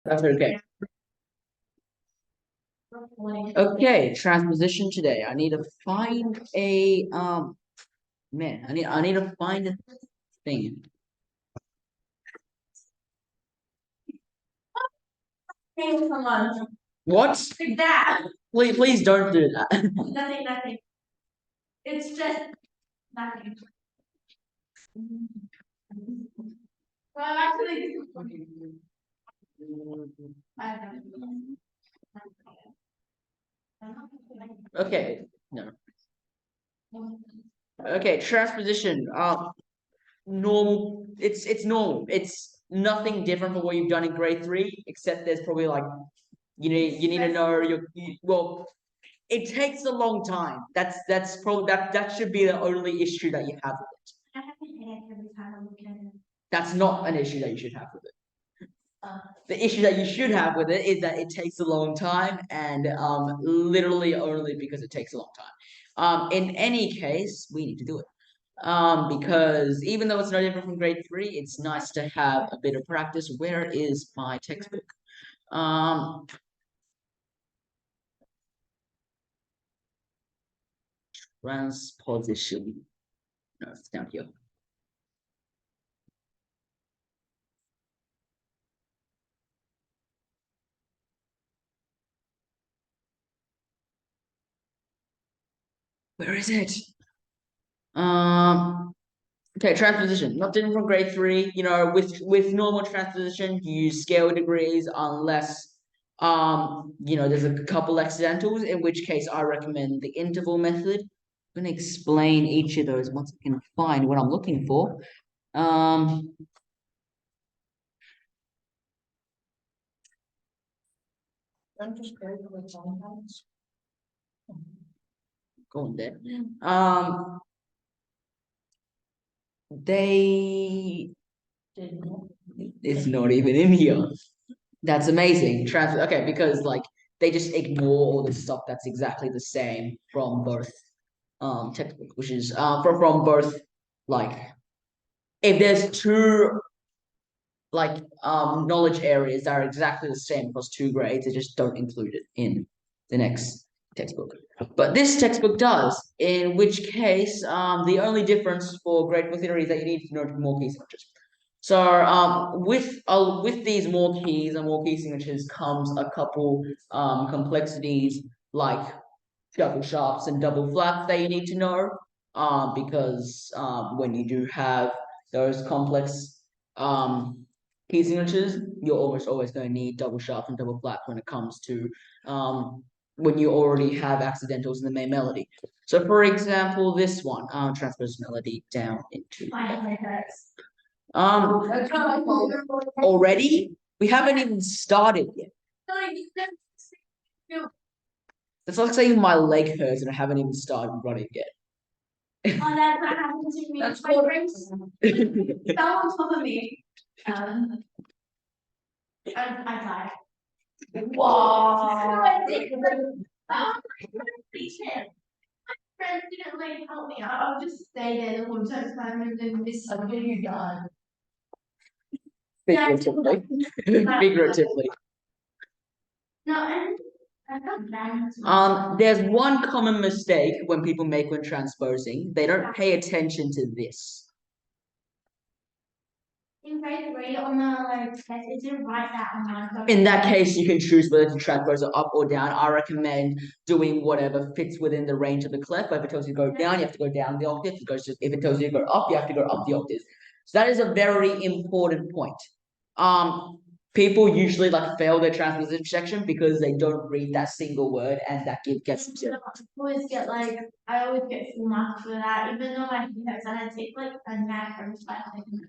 That's okay. Okay, transposition today. I need to find a man. I need to find a thing. Hey, come on. What? Like that. Please don't do that. Nothing. It's just nothing. Well, actually, Okay, no. Okay, transposition. Normal. It's normal. It's nothing different from what you've done in grade three, except there's probably like you need to know well. It takes a long time. That's probably that should be the only issue that you have with it. I have a headache every time I look at it. That's not an issue that you should have with it. The issue that you should have with it is that it takes a long time, and literally only because it takes a long time. In any case, we need to do it. Because even though it's no different from grade three, it's nice to have a bit of practice. Where is my textbook? Transposition. No, it's down here. Where is it? Okay, transposition. Not different from grade three. With normal transposition, you use scale degrees unless there's a couple accidentals, in which case I recommend the interval method. I'm gonna explain each of those once I can find what I'm looking for. Um, I'm just very quick sometimes. go on there. They it's not even in here. That's amazing. Okay, because like they just ignore all the stuff that's exactly the same from both textbook, which is from both like if there's two like knowledge areas that are exactly the same across two grades, they just don't include it in the next textbook. But this textbook does, in which case the only difference for grade four theory is that you need to know more key signatures. So with these more keys and more key signatures comes a couple complexities like double sharps and double flats that you need to know. Because when you do have those complex key signatures, you're almost always going to need double sharps and double flats when it comes to when you already have accidentals in the main melody. So for example, this one, transpose melody down into um already? We haven't even started yet. It's like saying my leg hurts and I haven't even started running yet. Oh, that's what happened to me. That's my rings fell on top of me. I died. Wow. I didn't. My friends didn't like help me. I'll just stay there the whole time and then miss something you done. Figuratively. Figuratively. No, and I felt bad. There's one common mistake when people make when transposing. They don't pay attention to this. In grade three on the test, it didn't write that on In that case, you can choose whether to transpose it up or down. I recommend doing whatever fits within the range of the clef. If it tells you to go down, you have to go down the octave. If it tells you to go up, you have to go up the octave. So that is a very important point. People usually like fail their transposition section because they don't read that single word, and that gets them. I always get full marks for that, even though my hurts and I take like a nap every 5 seconds.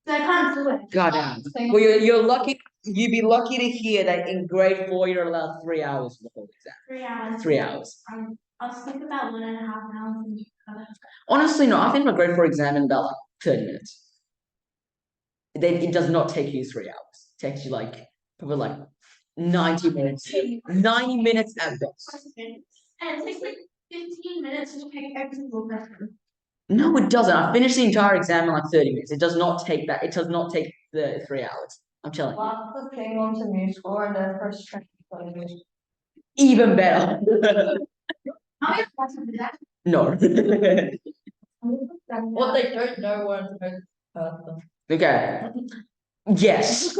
So I can't do it. God damn. Well, you're lucky. You'd be lucky to hear that in grade four you're allowed 3 hours for the whole exam. 3 hours. 3 hours. I'll sleep about 1.5 hours. Honestly, no. I think my grade four exam in about like 30 minutes. It does not take you 3 hours. It takes you like probably like 90 minutes. 90 minutes at best. And it takes like 15 minutes to pick every single question. No, it doesn't. I finished the entire exam in like 30 minutes. It does not take that. It does not take the 3 hours. I'm telling you. Lock the thing onto mute score and then first check. Even better. How many questions did that? No. What they don't know when Okay. Yes.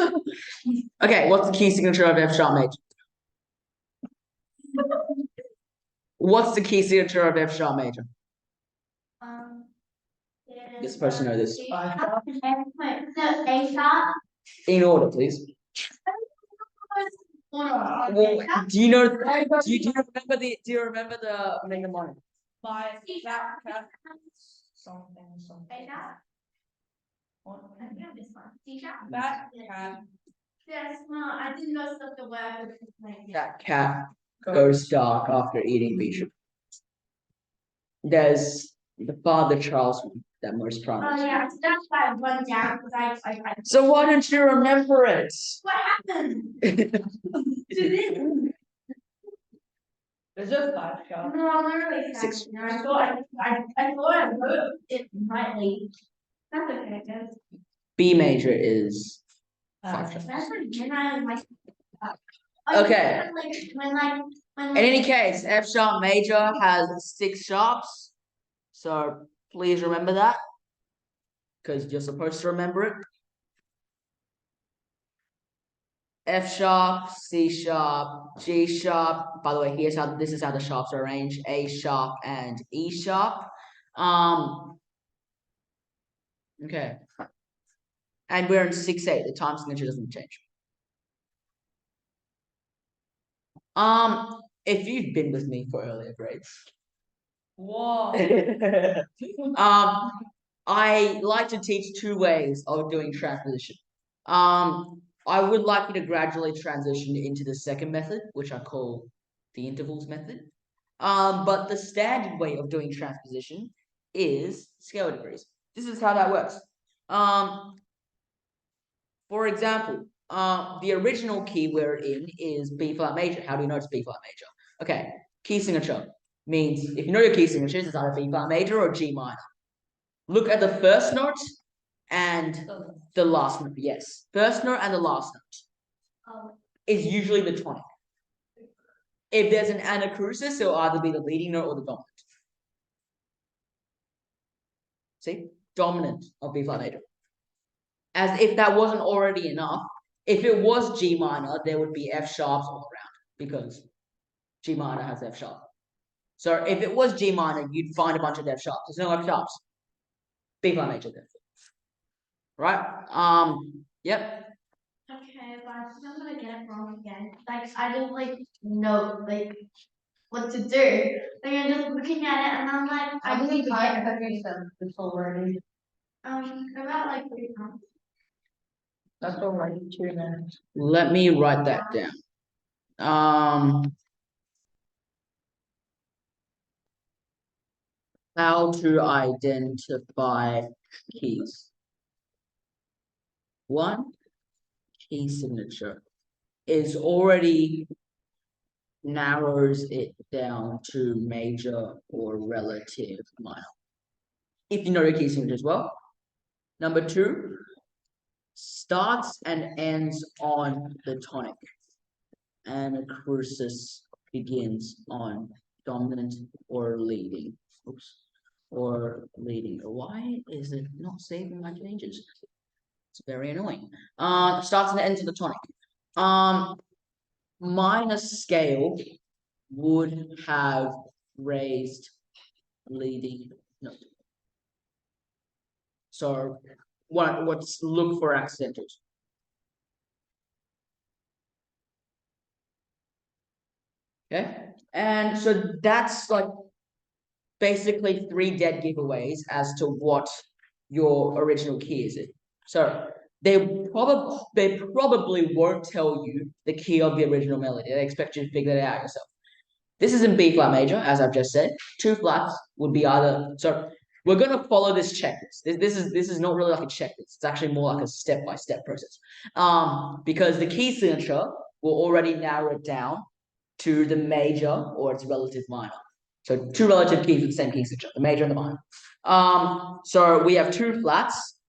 Okay, what's the key signature of F sharp major? What's the key signature of F sharp major? You're supposed to know this. A sharp. In order, please. Well, do you know? Do you remember the? Do you remember the mnemonic? By that something. A sharp. What? I know this one. C sharp. That cat. Yes, no, I didn't know stuff the word. That cat goes dark after eating beef. There's the Father Charles one that most Oh prominent. yeah, that's why I went down because I. So why don't you remember it? What happened? It's just 5 sharp. No, I'm literally 6. I thought I wrote it rightly. That's okay, guys. B major is 5 sharp. That's when I like. Okay. When In any case, F sharp major has 6 sharps. So please remember that. Because you're supposed to remember it. F sharp, C sharp, G sharp. By the way, this is how the sharps are arranged: A sharp and E sharp. Okay. And we're in 6/8. The time signature doesn't change. If you've been with me for earlier grades. Whoa. I like to teach 2 ways of doing transposition. I would like you to gradually transition into the second method, which I call the intervals method. But the standard way of doing transposition is scale degrees. This is how that works. For example, the original key we're in is B flat major. How do you know it's B flat major? Okay, key signature means if you know your key signatures, it's either B flat major or G minor. Look at the first note and the last note. Yes, first note and the last note is usually the tonic. If there's an anacrusis, it'll either be the leading note or the dominant. See, dominant of B flat major. As if that wasn't already enough, if it was G minor, there would be F sharps all around because G minor has F sharp. So if it was G minor, you'd find a bunch of F sharps. There's no F sharps. B flat major, therefore. Right? Yep. Okay, but I think I'm gonna get it wrong again. Like I don't know what to do. Like I'm just looking at it and I'm like, How many times have you said this already? about 3 times. That's already 2 minutes. Let me write that down. How to identify keys. 1, key signature is already narrows it down to major or relative minor. If you know your key signature as well. Number 2, starts and ends on the tonic. And a crucis begins on dominant or leading. Oops. Or leading. Why is it not saving my changes? It's very annoying. Starts and ends of the tonic. Minor scale would have raised leading note. So what's look for accidentals. Okay, and so that's basically 3 dead giveaways as to what your original key is. So they probably won't tell you the key of the original melody. They expect you to figure that out yourself. This is in B flat major, as I've just said. 2 flats would be either. So we're going to follow this checklist. This is not really like a checklist. It's actually more like a step-by-step process. Because the key signature will already narrow it down to the major or its relative minor. So 2 relative keys with the same key signature, the major and the minor. So we have 2 flats,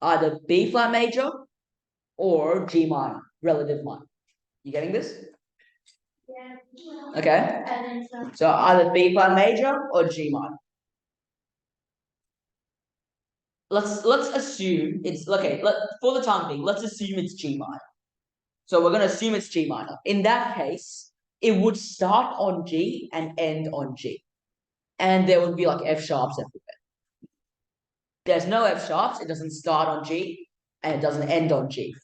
either B flat major or G minor, relative minor. You getting this? Yeah. Okay. I think so. So either B flat major or G minor. Let's assume it's okay. For the time being, let's assume it's G minor. So we're gonna assume it's G minor. In that case, it would start on G and end on G, and there would be like F sharps everywhere. There's no F sharps. It doesn't start on G and it doesn't end on G.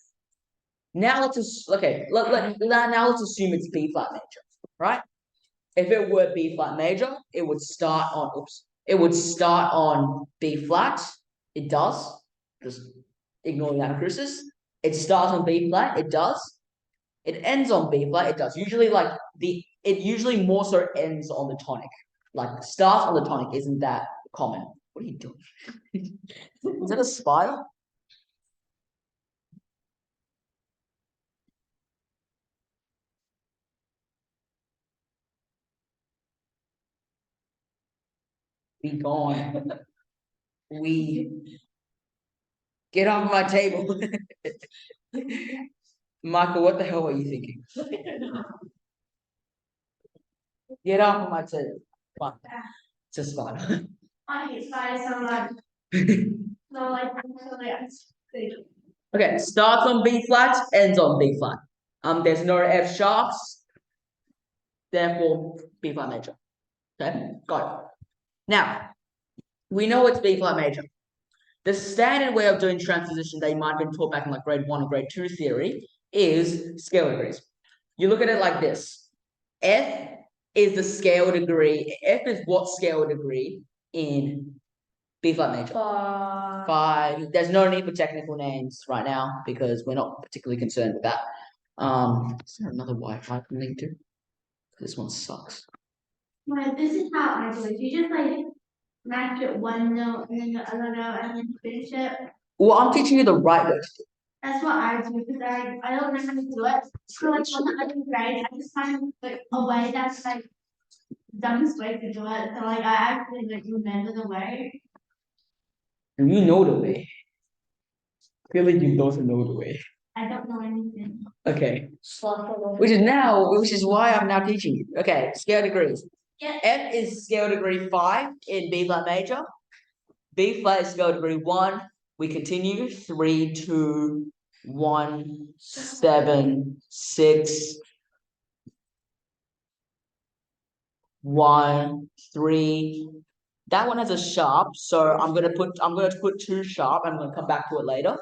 Now let's now let's assume it's B flat major, right? If it were B flat major, it would start on It would start on B flat. It does. Just ignore the anacrusis. It starts on B flat. It does. It ends on B flat. It does. Usually, it usually more so ends on the tonic. Like starts on the tonic isn't that common. What are you doing? Is that a spider? Be gone. We get off my table. Michael, what the hell are you thinking? Get off of my table. Fine. It's a spider. I hate spiders so much. No, like, Okay, starts on B flat, ends on B flat. There's no F sharps, therefore B flat major. Okay, got it. Now, we know it's B flat major. The standard way of doing transposition that you might have been taught back in like grade 1 or grade 2 theory is scale degrees. You look at it like this. F is the scale degree. F is what scale degree in B flat major? 5. There's no need for technical names right now because we're not particularly concerned with that. Is there another Wi-Fi I can link to? This one sucks. Right, this is how I do it. You just like match it one note and then the other note and then finish it. Well, I'm teaching you the right way to do it. That's what I do because I don't know how to do it. So like on the other grade, I just find like a way that's like dumbest way to do it. So like I actually like remember the way. And you know the way. I feel like you don't know the way. I don't know anything. Okay. Which is why I'm now teaching you. Okay, scale degrees. Yeah. F is scale degree 5 in B flat major. B flat is scale degree 1. We continue 3, 2, 1, 7, 6, 1, 3. That one has a sharp, so I'm gonna put 2 sharp. I'm gonna come back to it later.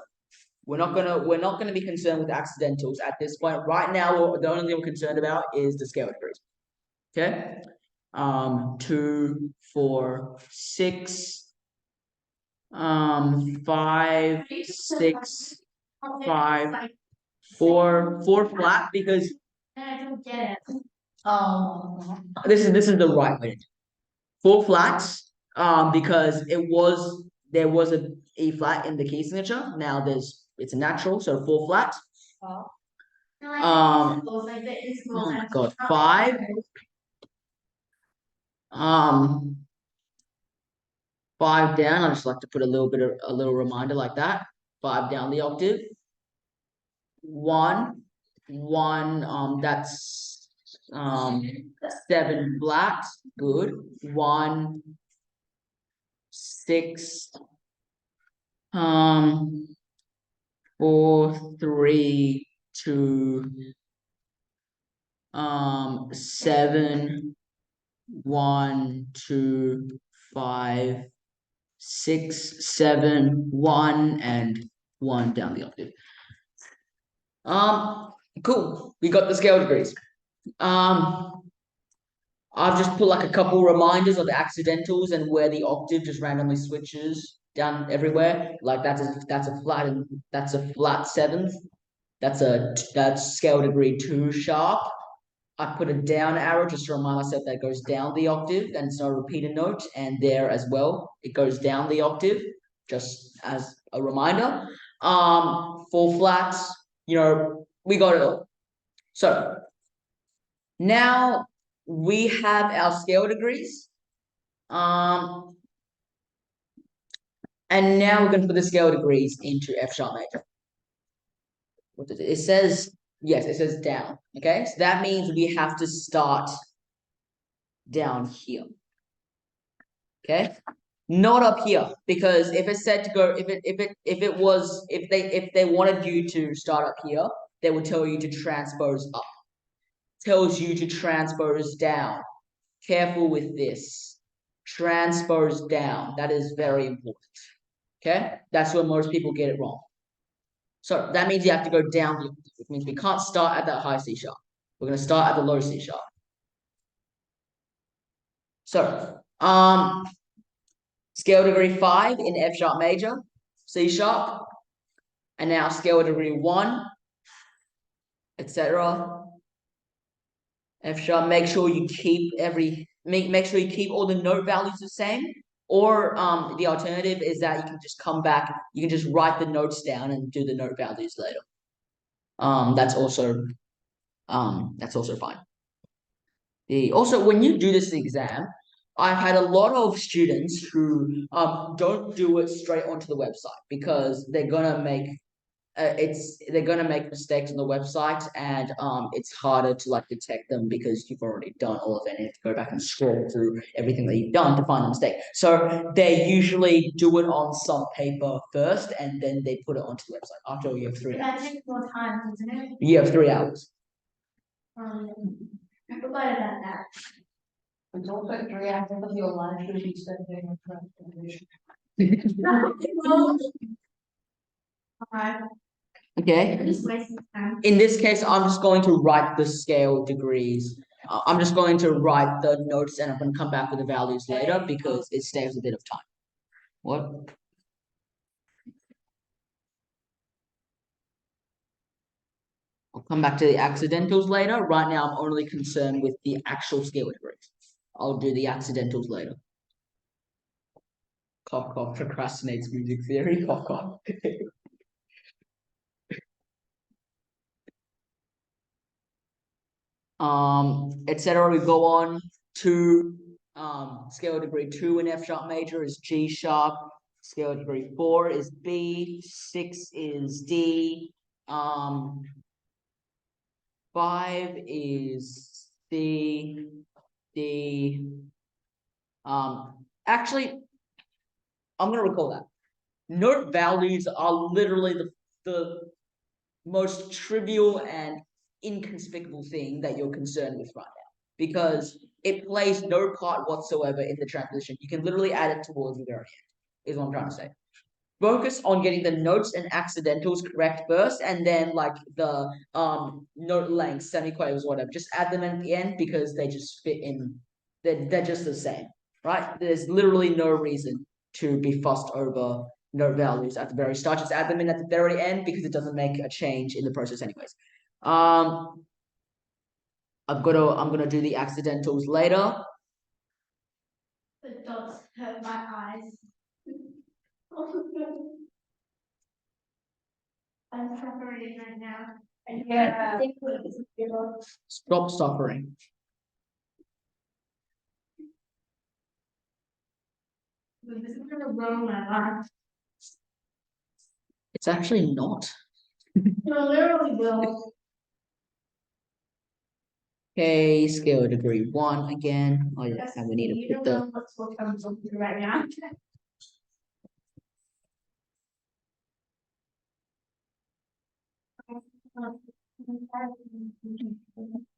We're not gonna be concerned with accidentals at this point. Right now, the only thing we're concerned about is the scale degrees. Okay. 2, 4, 6. 5, 6, 5, 4, 4 flat because I don't get it. this is the right way. 4 flats, because there was a E flat in the key signature. Now it's a natural, so 4 flats. Oh my god, 5. 5 down. I just like to put a little reminder like that. 5 down the octave. 1, 1. That's 7 flat. Good. 1, 6. 4, 3, 2. 7. 1, 2, 5, 6, 7, 1, and 1 down the octave. Cool. We got the scale degrees. I've just put like a couple reminders of the accidentals and where the octave just randomly switches down everywhere. Like that's a flat 7th. That's scale degree 2 sharp. I put a down arrow just to remind myself that it goes down the octave and it's not a repeated note. And there as well, it goes down the octave, just as a reminder. 4 flats, we got it all. So now we have our scale degrees. And now we're going to put the scale degrees into F sharp major. what does it says, yes, it says down. Okay, so that means we have to start down here. Okay, not up here, because if it said to go, if they wanted you to start up here, they would tell you to transpose up. Tells you to transpose down. Careful with this. Transpose down. That is very important. Okay, that's where most people get it wrong. So that means you have to go down the octave, which means we can't start at that high C sharp. We're going to start at the low C sharp. So, scale degree 5 in F sharp major, C sharp, and now scale degree 1, etc. F sharp. Make sure you keep make sure you keep all the note values the same. Or the alternative is that you can just come back, you can just write the notes down and do the note values later. That's also fine. Also, when you do this exam, I've had a lot of students who don't do it straight onto the website because they're gonna make mistakes on the website, and it's harder to like detect them because you've already done all of it and you have to go back and scroll through everything that you've done to find the mistake. So they usually do it on some paper first and then they put it onto the website after you have 3 That hours. takes more time, doesn't it? You have 3 hours. I forgot about that. It's also 3 hours of your life should be spent in transportation. Alright, Okay. I'm just wasting time. In this case, I'm just going to write the scale degrees. I'm just going to write the notes and I'm going to come back with the values later because it saves a bit of time. What? I'll come back to the accidentals later. Right now, I'm only concerned with the actual scale degrees. I'll do the accidentals later. Cough, cough, procrastinates music theory. Cough, cough. Etc. We go on to scale degree 2 in F sharp major is G sharp. Scale degree 4 is B. 6 is D. 5 is C. D. Actually, I'm gonna recall that. Note values are literally the most trivial and inconspicuous thing that you're concerned with right now, because it plays no part whatsoever in the transition. You can literally add it towards the very end, is what I'm trying to say. Focus on getting the notes and accidentals correct first, and then like the note lengths, semiquavers, whatever, just add them in the end because they just fit in. They're just the same, right? There's literally no reason to be fussed over note values at the very start. Just add them in at the very end because it doesn't make a change in the process anyways. I'm gonna do the accidentals later. The dots hurt my eyes. I'm suffering right now. Yeah. I think Stop suffering. this is gonna ruin my life. It's actually not. No, literally will. Okay, scale degree 1 again. Oh yeah, and we need to You put don't the know what's what comes up right now.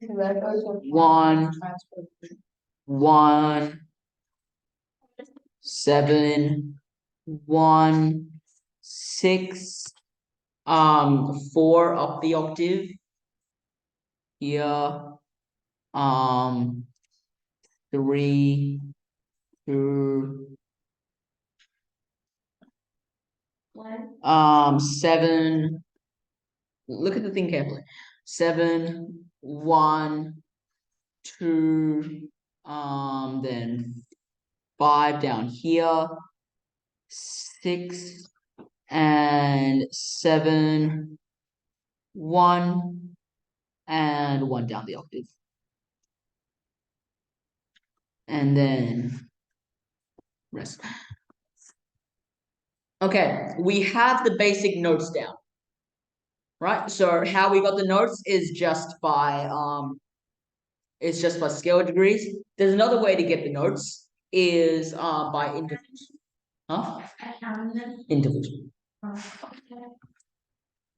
That goes with 1, transportation. 1, 7, 1, 6, 4 up the octave here, 3, 2, One. 7. Look at the thing carefully. 7, 1, 2, then 5 down here, 6 and 7, 1 and 1 down the octave. And then rest. Okay, we have the basic notes down. right? So how we got the notes is just by scale degrees. There's another way to get the notes is by intervals. Huh? Intervals.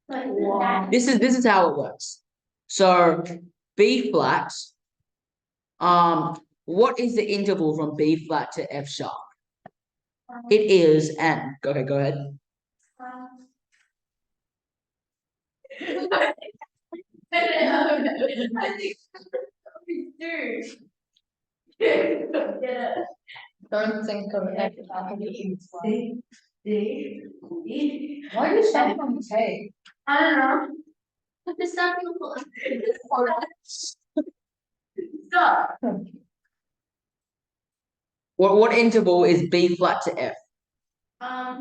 Wow. This is how it works. So B flat. What is the interval from B flat to F sharp? It is and okay, go ahead. Don't think of it. Why do you sound on the tape? I don't know. But there's some people. Stop. What interval is B flat to F? A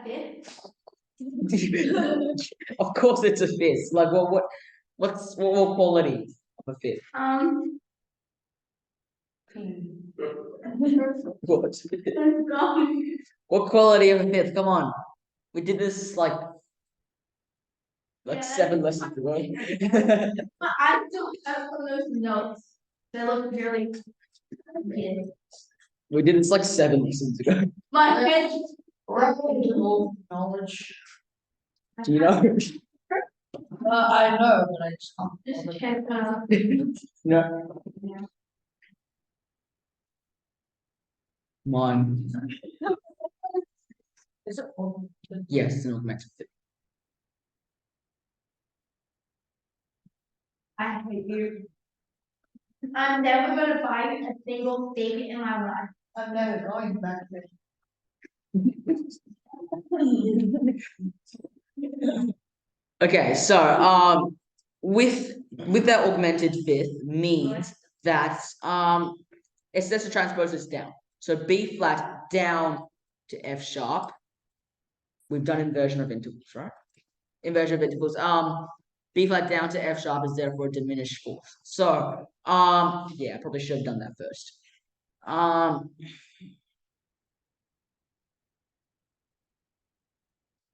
bit. Of course, it's a fifth. Like what quality of a fifth? What? What quality of a fifth? Come on, we did this like Yeah. 7 lessons ago. But I don't have some of those notes. They look really. We did this like 7 lessons ago. My head. Knowledge. Do you know? I know, but I just can't. Just check. No. Mine. Is it all? Yes, it's an augmented fifth. I hate you. I'm never gonna buy a single thing in my life. I'm never going back there. Okay, so with that augmented fifth means that it says to transpose this down. So B flat down to F sharp. We've done inversion of intervals, right? Inversion of intervals. B flat down to F sharp is therefore a diminished fourth. So yeah, I probably should have done that first.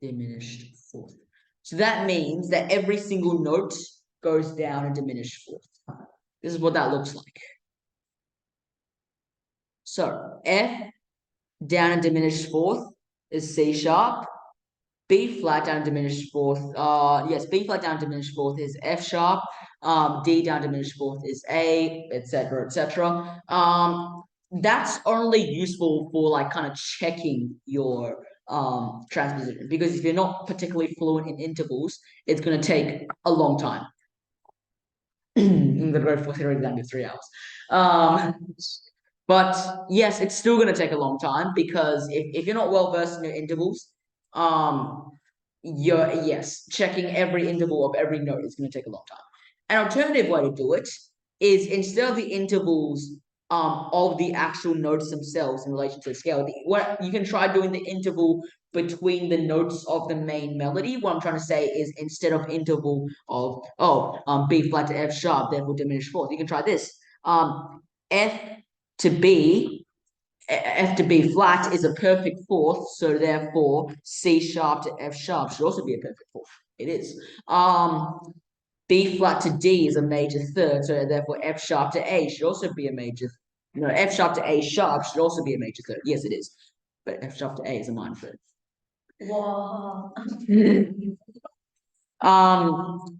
Diminished fourth. So that means that every single note goes down a diminished fourth. This is what that looks like. So F down a diminished fourth is C sharp. B flat down diminished fourth. Yes, B flat down diminished fourth is F sharp. D down diminished fourth is A, etc., etc. That's only useful for like kind of checking your transposition, because if you're not particularly fluent in intervals, it's going to take a long time. I'm gonna go for theory exam in 3 hours. But yes, it's still going to take a long time, because if you're not well versed in your intervals, checking every interval of every note is going to take a long time. An alternative way to do it is, instead of the intervals of the actual notes themselves in relation to the scale, what you can try doing the interval between the notes of the main melody. What I'm trying to say is, instead of interval of B flat to F sharp, therefore diminished fourth, you can try this. F to B flat is a perfect fourth, so therefore C sharp to F sharp should also be a perfect fourth. It is. B flat to D is a major third, so therefore F sharp to A should also be a major. No, F sharp to A sharp should also be a major third. Yes, it is. But F sharp to A is a minor third. Wow.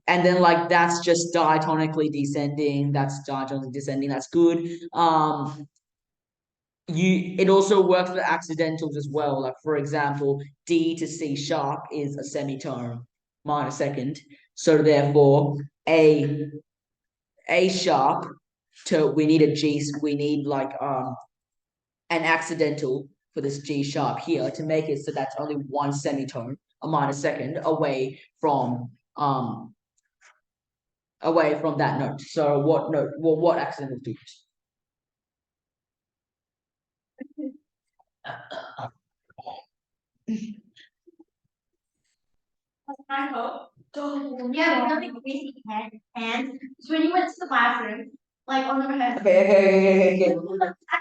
And then like that's just diatonically descending. That's diatonically descending. That's good. It also works for accidentals as well. Like for example, D to C sharp is a semitone minor second. So therefore A sharp we need like an accidental for this G sharp here to make it so that's only one semitone, a minor second, away from that note. So what note? Well, what accidental do you use? I hope. Yeah, really crazy hands. So when you went to the bathroom, like on the head. Okay.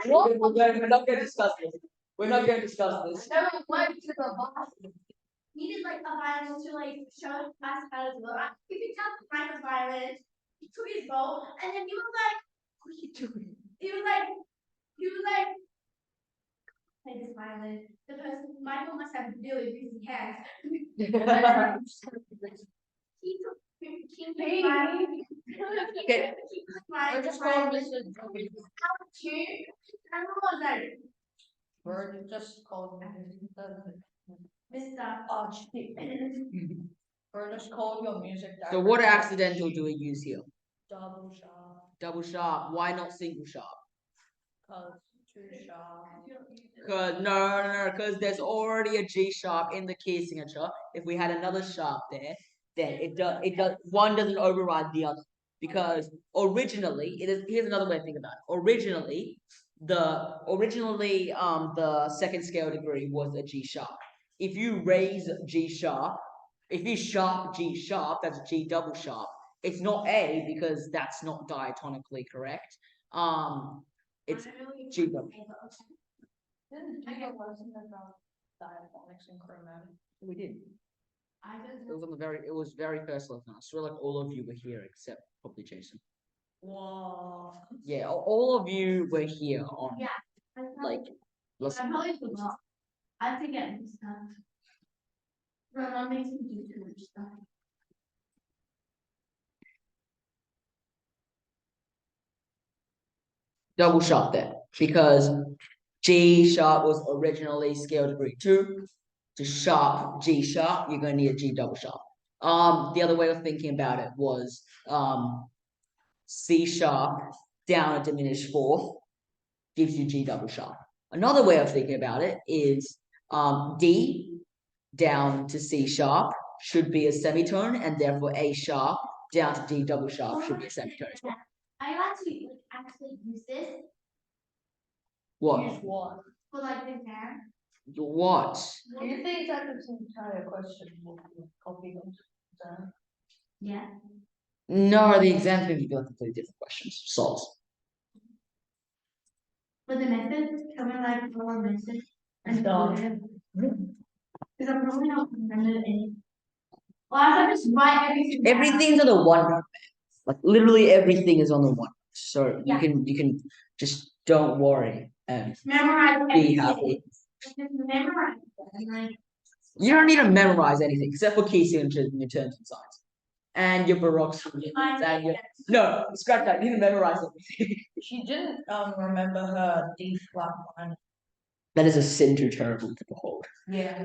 We're not going to discuss this. We're not going to discuss this. Never went to the bathroom. needed like a violin to like show us how to do it. He picked up Michael's violin, he took his bow, and then he was like, what are you doing? He was like, play this violin. The person, Michael must have really busy hands. He took King violin. Okay. We're just calling Mr. And what was that? We're just calling Mr. Archie. We're just calling your music. So what accidental do we use here? Double sharp. Double sharp. Why not single sharp? Cause too sharp. Cause no, because there's already a G sharp in the key signature. If we had another sharp there, then it does one doesn't override the other. Because originally, here's another way to think about it. Originally the second scale degree was a G sharp. If you raise G sharp, if you sharp G sharp, that's G double sharp. It's not A because that's not diatonically correct. It's G double. Didn't you get lesson about diaphonics and chromatic? We did. I don't It was on the it was very first lesson. I swear like all of you were here except probably Jason. Wow. Yeah, all of you were here on Yeah. like I lesson. probably forgot. I forget this stuff. My mom makes me do too much stuff. Double sharp there because G sharp was originally scale degree 2. To sharp G sharp, you're going to need a G double sharp. The other way of thinking about it was C sharp down a diminished fourth gives you G double sharp. Another way of thinking about it is D down to C sharp should be a semitone, and therefore A sharp down to D double sharp should be a semitone as well. I like to actually use this What? Use what? for like the exam. What? Do you think that this entire question will be copied on exam? Yeah. No, the exam's going to be like completely different questions. Solves. For the method, can we like follow method? And No. because I'm probably not remember any. Well, I can just write everything. Everything's on the one note. Like literally everything is on the one. So Yeah. you can just don't worry and Memorize be everything. happy. Just memorize it. Like, You don't need to memorize anything except for key signatures and your terms and signs. And your baroques and your no, scratch that, you need to memorize everything. She didn't remember her D flat minor. That is a sin too terrible to behold. Yeah.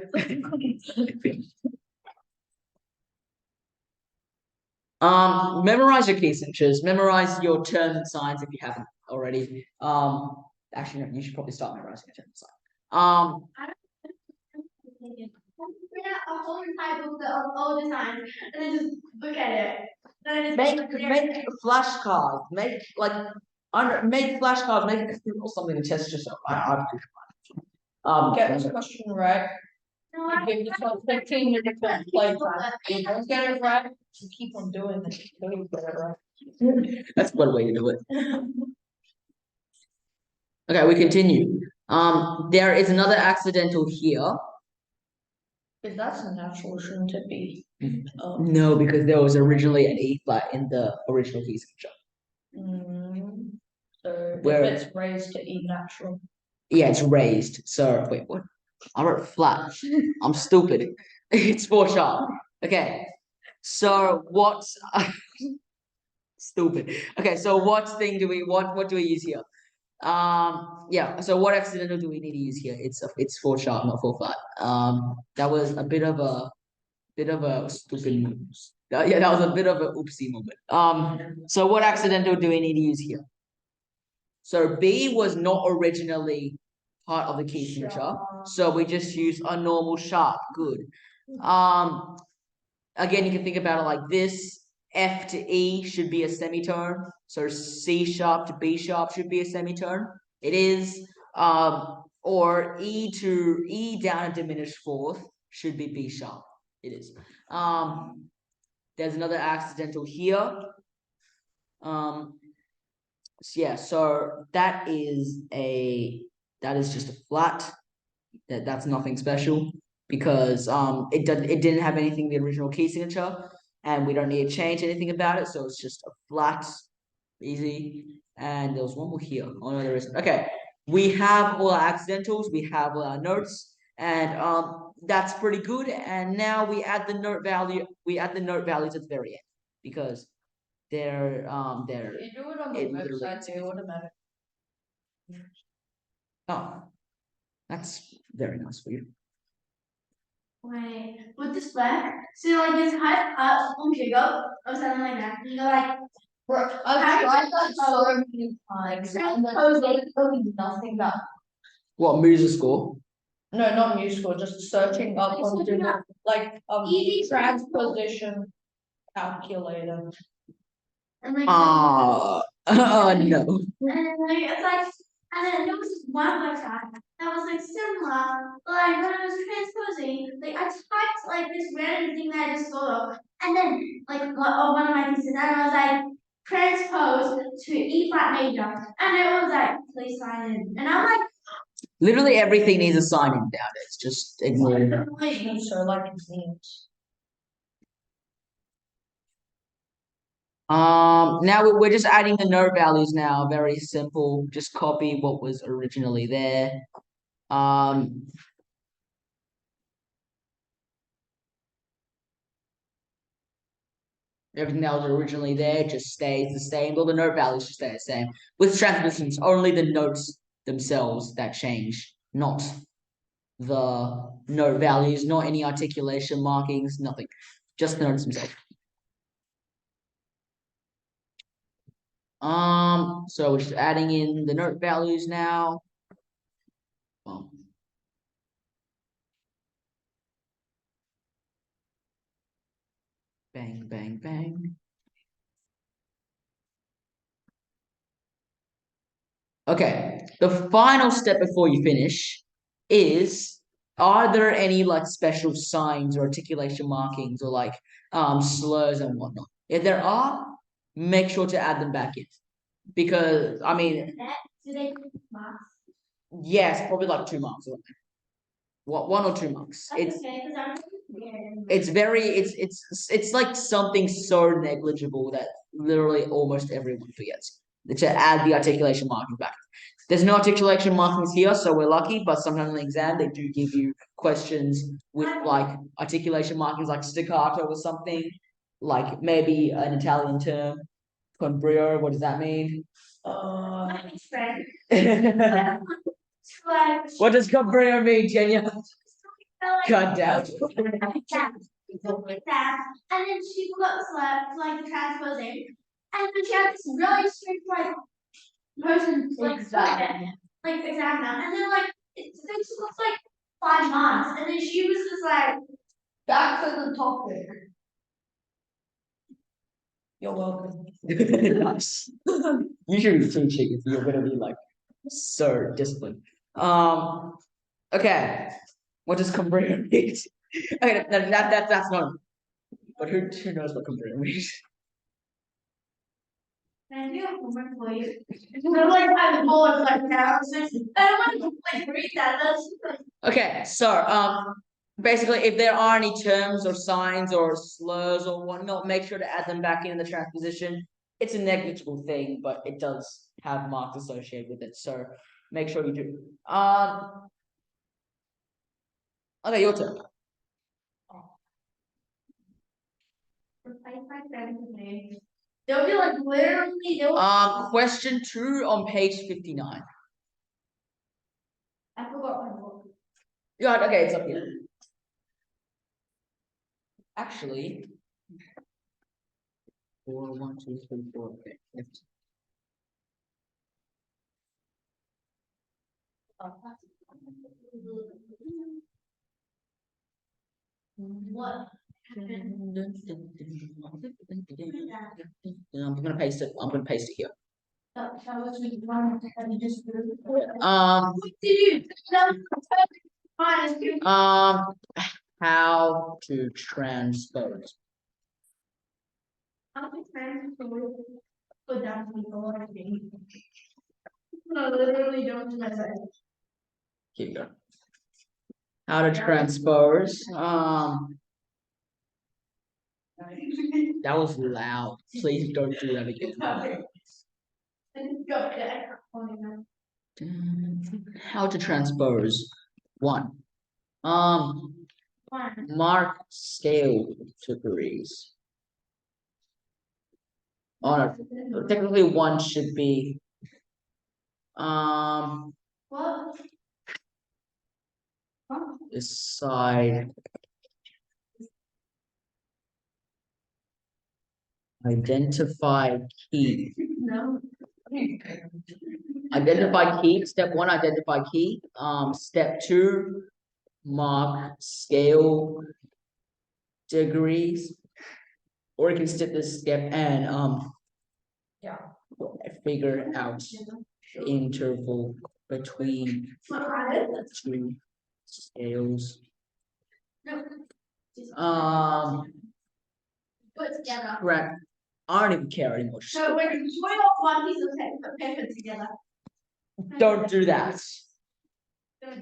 Memorize your key signatures, memorize your terms and signs if you haven't already. Actually no, you should probably start memorizing your terms and signs. print out a whole entire book of all the signs and then just look at it. Then I just Make flashcards. Make flashcards. Make it or something to test yourself. Get this question right. No, You give yourself 15 minutes of playtime. You don't get it right, you keep on doing it. Until you get it right. That's one way to do it. Okay, we continue. There is another accidental here. If that's a natural, shouldn't it be? No, because there was originally an E flat in the original key signature. So Where- if it's raised to E natural. Yeah, it's raised. So wait, what? I wrote flat. I'm stupid. It's 4 sharp. Okay. So what's stupid? Okay, so what do we use here? Yeah, so what accidental do we need to use here? It's 4 sharp, not 4 flat. That was a bit of a stupid yeah, that was a bit of an oopsie moment. So what accidental do we need to use here? So B was not originally part of the key signature, so we just use a normal sharp. Good. Again, you can think about it like this. F to E should be a semitone. So C sharp to B sharp should be a semitone. It is. Or E down a diminished fourth should be B sharp. It is. There's another accidental here. So yeah, so that is just a flat. That's nothing special. because it didn't have anything in the original key signature, and we don't need to change anything about it, so it's just a flat, easy. And there was one more here. Oh no, there isn't. Okay, we have all our accidentals, we have all our notes, and that's pretty good. And now we add the note value. We add the note values at the very end because they're You do it on the it literally- website, they automatic. oh, that's very nice for you. Wait, with this black, so like this high up on Kigo or something like that. You go like I've tried that so many times, and there's literally nothing that. What music score? No, not musical, just searching up on Google, like transposition calculator. and like Oh no. and then like it's like and then there was this one website that was like similar, but like when I was transposing, like I typed like this random thing that I just thought of, and then like one of my pieces, and I was like transpose to E flat major, and it was like please sign in, and I'm like Literally everything needs a sign in nowadays. Just ignore it. So like it seems. Now we're just adding the note values now. Very simple. Just copy what was originally there. Everything that was originally there just stays the same. All the note values just stay the same. With transpositions, only the notes themselves that change, not the note values, not any articulation markings, nothing. Just the notes themselves. So we're just adding in the note values now. Bang, bang, bang. Okay, the final step before you finish is, are there any like special signs or articulation markings or like slurs and whatnot? If there are, make sure to add them back in. Because I mean, do they marks? yes, probably like 2 marks or something. What, 1 or 2 marks? That's okay, because I'm It's very it's like something so negligible that literally almost everyone forgets to add the articulation markings back. There's no articulation markings here, so we're lucky, but sometimes in the exam they do give you questions with like articulation markings like staccato or something, like maybe an Italian term, con brio, what does that mean? my friend. What does con brio mean, Jenya? God damn. Like that, and then she looks like transposing, and then she had this really strict like person like examiner, and then like it looks like 5 months, and then she was just like Back to the topic. You're welcome. Nice. You should be teaching if you're gonna be like so disciplined. Okay. What does Cumbria mean? Okay, that's not. But who knows what Cumbria means? can I do homework for you? I'm like I'm bored like now. I don't want to like read that. That's Okay, so basically, if there are any terms or signs or slurs or whatnot, make sure to add them back in the transposition. It's a negligible thing, but it does have marks associated with it, so make sure you do. Okay, your turn. they'll be like literally they'll Question 2 on page 59. I forgot my book. Yeah, okay, it's up here. Actually, 4, 1, 2, 3, 4. Okay. Left. What? I'm gonna paste it. I'm gonna paste it here. That was really fun. Have you just Um, what did you do? how to transpose. How to transpose put down people I think. No, literally don't do that. Here you go. How to transpose. That was loud. Please don't do that again. How to transpose. One. Mark scale degrees. Oh no, technically one should be What? decide identify key. No. Identify key. Step one, identify key. Step two, mark scale degrees. Or you can skip this step and Yeah. figure out the interval between two scales. Put together. Correct. I don't even care anymore. Just So we're join off one piece of paper together. don't do that.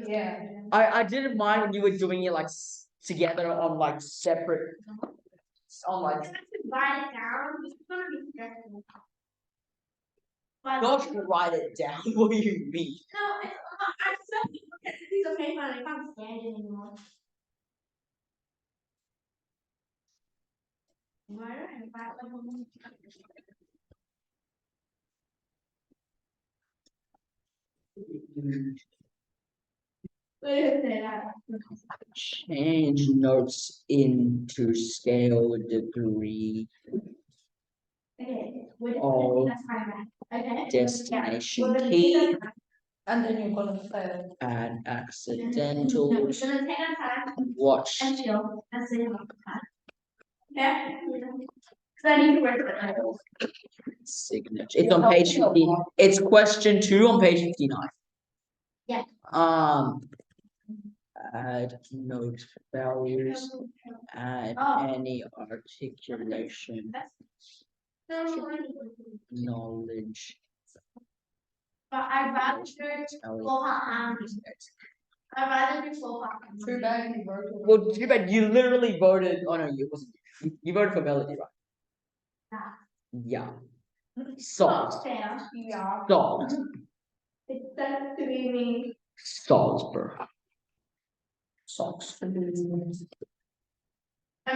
Yeah. I didn't mind when you were doing it like together on like separate. On like Write it down. It's gonna be stressful. But not to write it down. What do you mean? no, it's I still look at the piece of paper and I can't stand it anymore. Why don't I write like one? Change notes into scale degree Okay. Oh. That's fine. Okay. destination key. And then you're gonna say. Add No, accidentals. we're gonna take our time Watch and chill and see what happens. Okay? Cause I need to work with titles. signature. It's on page 50. It's question 2 on page 59. Yeah. Add note values. Add Oh. any articulation knowledge. But I'd rather do full hot I'd rather do full hot. Too bad you voted. Well, too bad you literally voted. Oh no, you wasn't. You voted for Melody, right? Yeah. Salt. Yeah. Salt. It's that to be me. Salzburg. Socks for the. I'm just different. I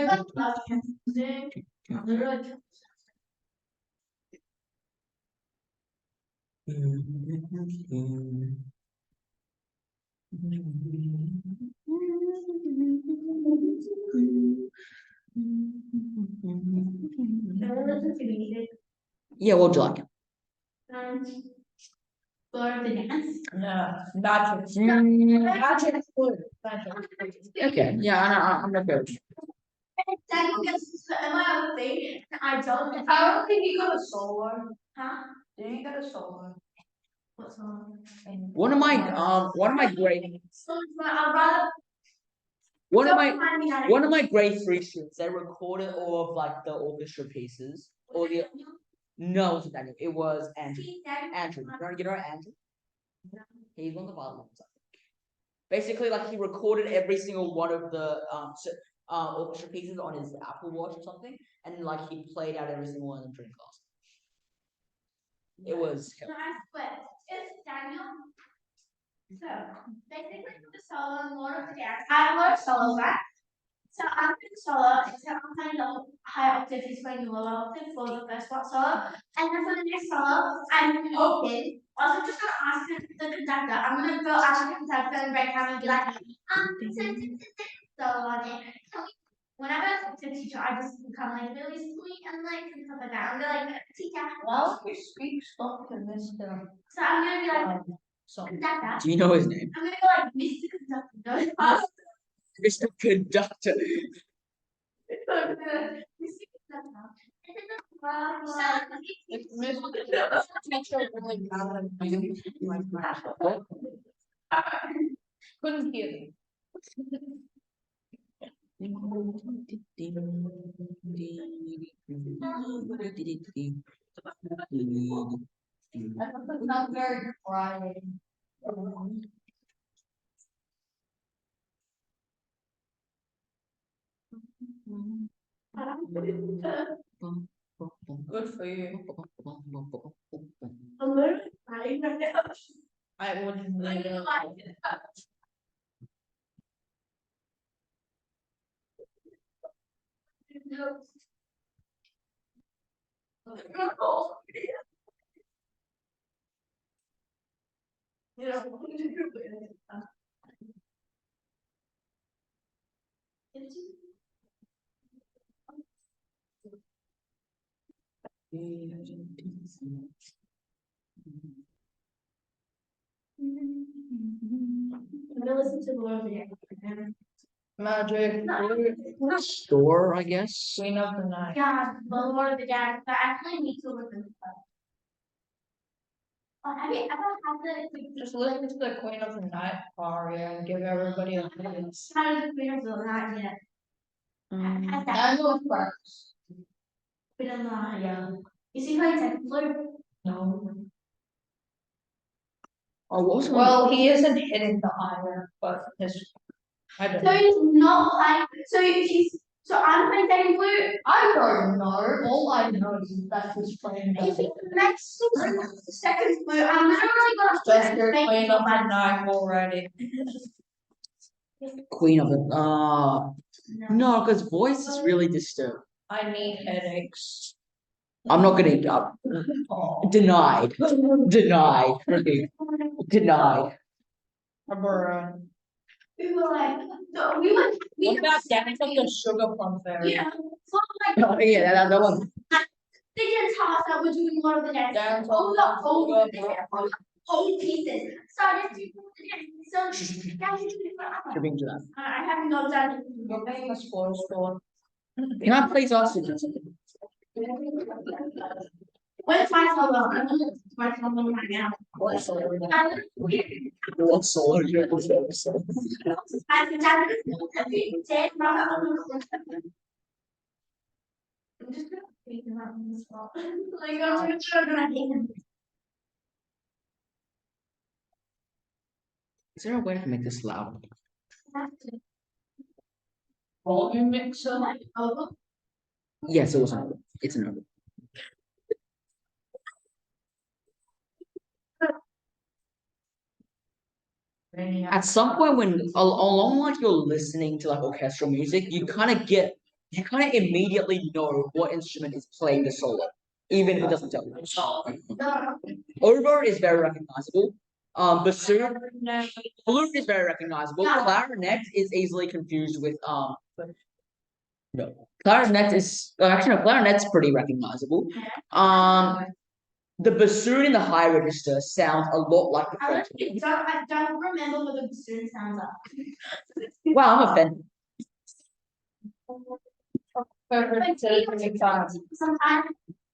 love them. I love them. I'm literally Yeah, what would you like? Go to dance. Yeah, magic. Magic food. Magic. Okay, yeah, I'm not good. Daniel gets am I on stage? I don't. I don't think he got a solo. Huh? Did he get a solo? What's on? One of my grade So I'd rather. one of my grade 3 students, they recorded all of like the orchestra pieces. Or the no, it wasn't Daniel. It was Andrew. Andrew. You know Andrew? He's one of the violins, I think. Basically, like he recorded every single one of the orchestra pieces on his Apple Watch or something, and like he played out every single one of them during class. It was. No, I split. It's Daniel. So basically the solo and more of the dance. I learned solos, right? So I'm doing solo, except I'm playing the high octave, he's playing the low octave for the first part solo. And then for the next solo, I'm hoping, also just gonna ask the conductor, I'm gonna go ask the conductor and break down and be like, solo on it. Whenever I talk to a teacher, I just become like really sweet and like and stuff like that. I'm gonna be like, teacher. Why would you speak stop to Mr. So I'm gonna be like, So conductor. Do you know his name? I'm gonna go like Mr. Conductor. No, Mr. Conductor. Couldn't hear me. Not very trying. Good for you. I'm literally crying right now. I wouldn't Like, need it. You know, I'm gonna listen to the Lord of the Rings. Magic. Store, I guess. Queen of the night. Yeah, the Lord of the Rings. I actually need to listen to that. Have you ever had the Just listen to the Queen of the Night aria and give everybody a hint. How does the Queen of the Not yet? Has that I know first. Queen of the Not? Yeah. Is he playing second flute? No. Oh, what was one? Well, he isn't hitting the iron, but his. I don't So know. he's not playing. So I'm playing second flute. I don't know. All I know is that he's playing If the he makes second flute, I'm literally gonna just your make Queen it of the bad. Night already. Queen of the. No, because voice is really disturbed. I need headaches. I'm not gonna. Oh. Denied. Denied. Okay. Denied. Bruh. We were like, no, we were. What about dance of the Sugar Plum Fairy? Yeah. So like, Oh, yeah, that one. they didn't tell us that we're doing a lot of the dance. Dance All of the the old, Sugar all the old pieces. So I just do the dance. So guys, you do it forever. Tripping to that. I have not done it. You're making a spoil store. Can I please ask you something? Where's my solo? I'm gonna my solo right now. What solo? I'm What solo? You don't know solo. I've done it every day. I'm just gonna fake them out in this spot. Like I'm gonna hate them. Is there a way to make this loud? Volume mixer. Oh, Yes, it was an. It's an over. At some point, when along like you're listening to like orchestral music, you kind of immediately know what instrument is playing the solo, even if it doesn't tell you. Oboe is very recognizable. Bassoon, flute is very recognizable. Clarinet is easily confused with no. Clarinet is actually no. Clarinet's pretty recognizable. The bassoon in the high register sounds a lot like the French. I don't remember what the bassoon sounds like. Wow, I'm offended. Sometimes,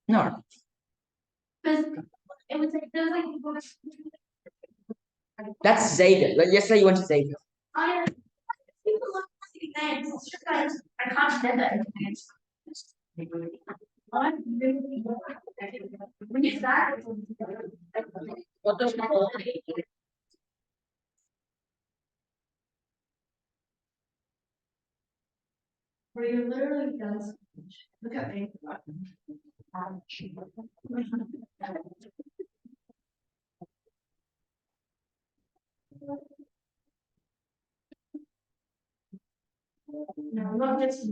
No, because it was like, there was like, that's Xavier. Like yesterday you went to Xavier. I, people look at these names, it's just like, I can't remember everything. I'm really, when you start. What does call? Where you literally done so much. Look at me. No, not just.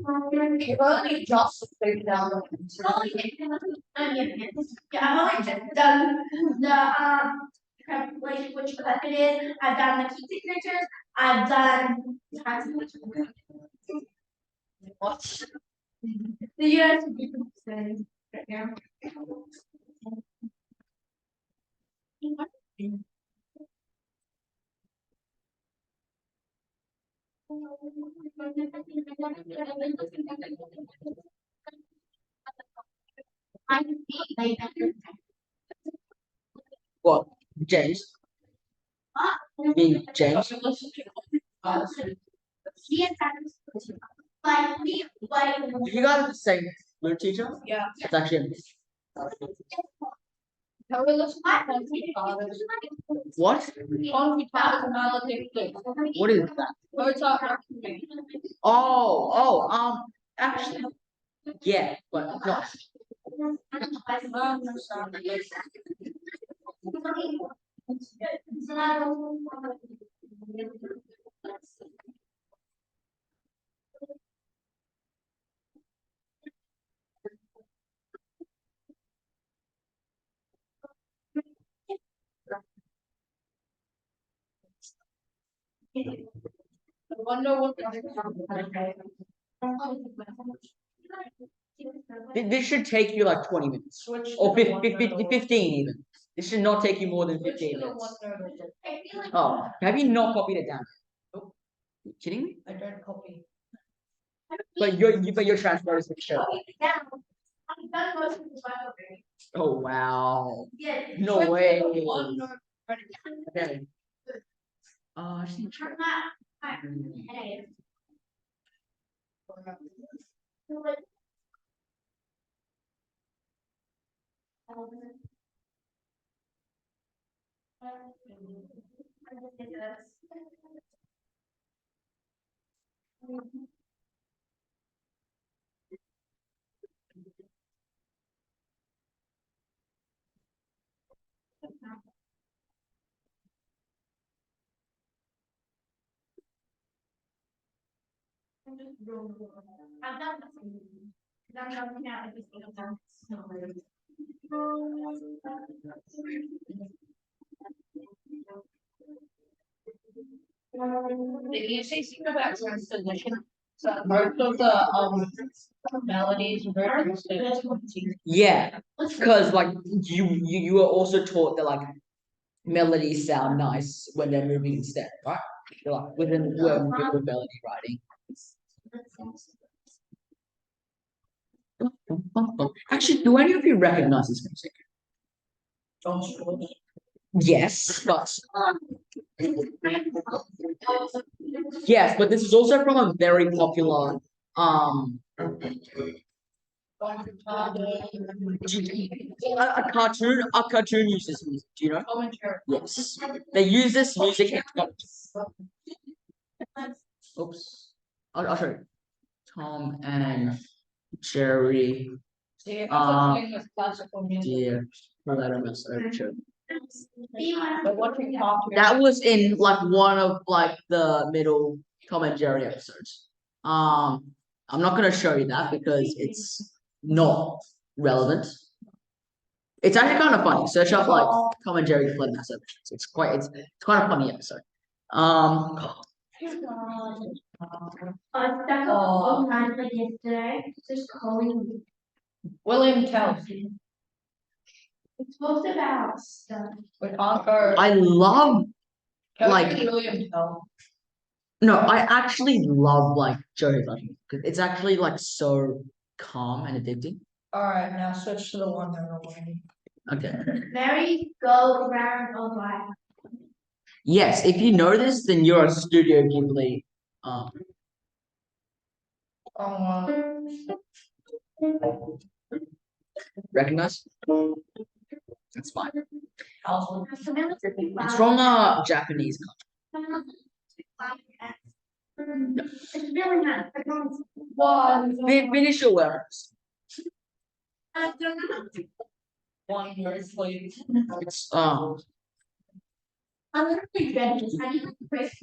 You've only just figured out. Yeah, I've only just done the like which clip it is. I've done the key signatures. I've done What? the years right now. What? James? You mean James? You guys are the same blue teacher? Yeah. It's actually Can we listen to Funky Fathers? what? Funky Fathers and Maledictus. What is that? Mozart Requiem. Actually, yeah, but no. I wonder what. This should take you like 20 minutes. Switch to Or the 15 even. This should not take you more than 15 minutes. Oh, have you not copied it down? Nope. You kidding me? I don't copy. But your transfer is show. Oh wow. No way. Okay. I just need to check. The easy thing about transposition, so most of the melodies are very consistent. Yeah, because like you were also taught that like melodies sound nice when they're moving instead, right? Like within with melody writing. Actually, do any of you recognize this music? Yes, but yes, but this is also from a very popular a cartoon uses music. Do you know? Yes, they use this music in oops. I'll show you. Tom and Jerry. See, classical music. Yeah, Letterman's show. But watching cartoons. That was in like one of like the middle Tom and Jerry episodes. I'm not gonna show you that because it's not relevant. It's actually kind of funny. Search up like Tom and Jerry Flood Mass episodes. It's kind of funny episode. William Tell. It's supposed about stuff. We can't go. I love like William Tell. no, I actually love like Joey Budden because it's actually like so calm and addicting. Alright, now switch to the one that we're waiting. Okay. Merry go round of life. Yes, if you know this, then you're a Studio Ghibli. Recognize? That's fine. It's from a Japanese It's really not. country. Finish your words. One word, please. It's I'm gonna regret this. I need to press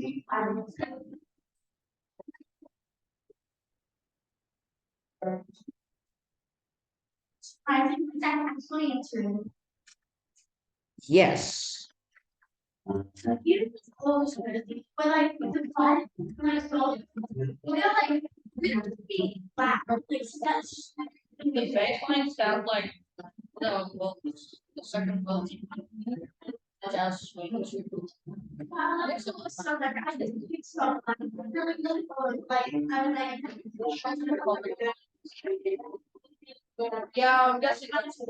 I think that's actually true. yes. You close with it, but like with the fun, when I saw it, we got like be flat, like that's. The bass line sounds like the second one. Jazz swing. It's almost sounds like I just do stuff like really good, like I was like. Yeah, I'm guessing that's.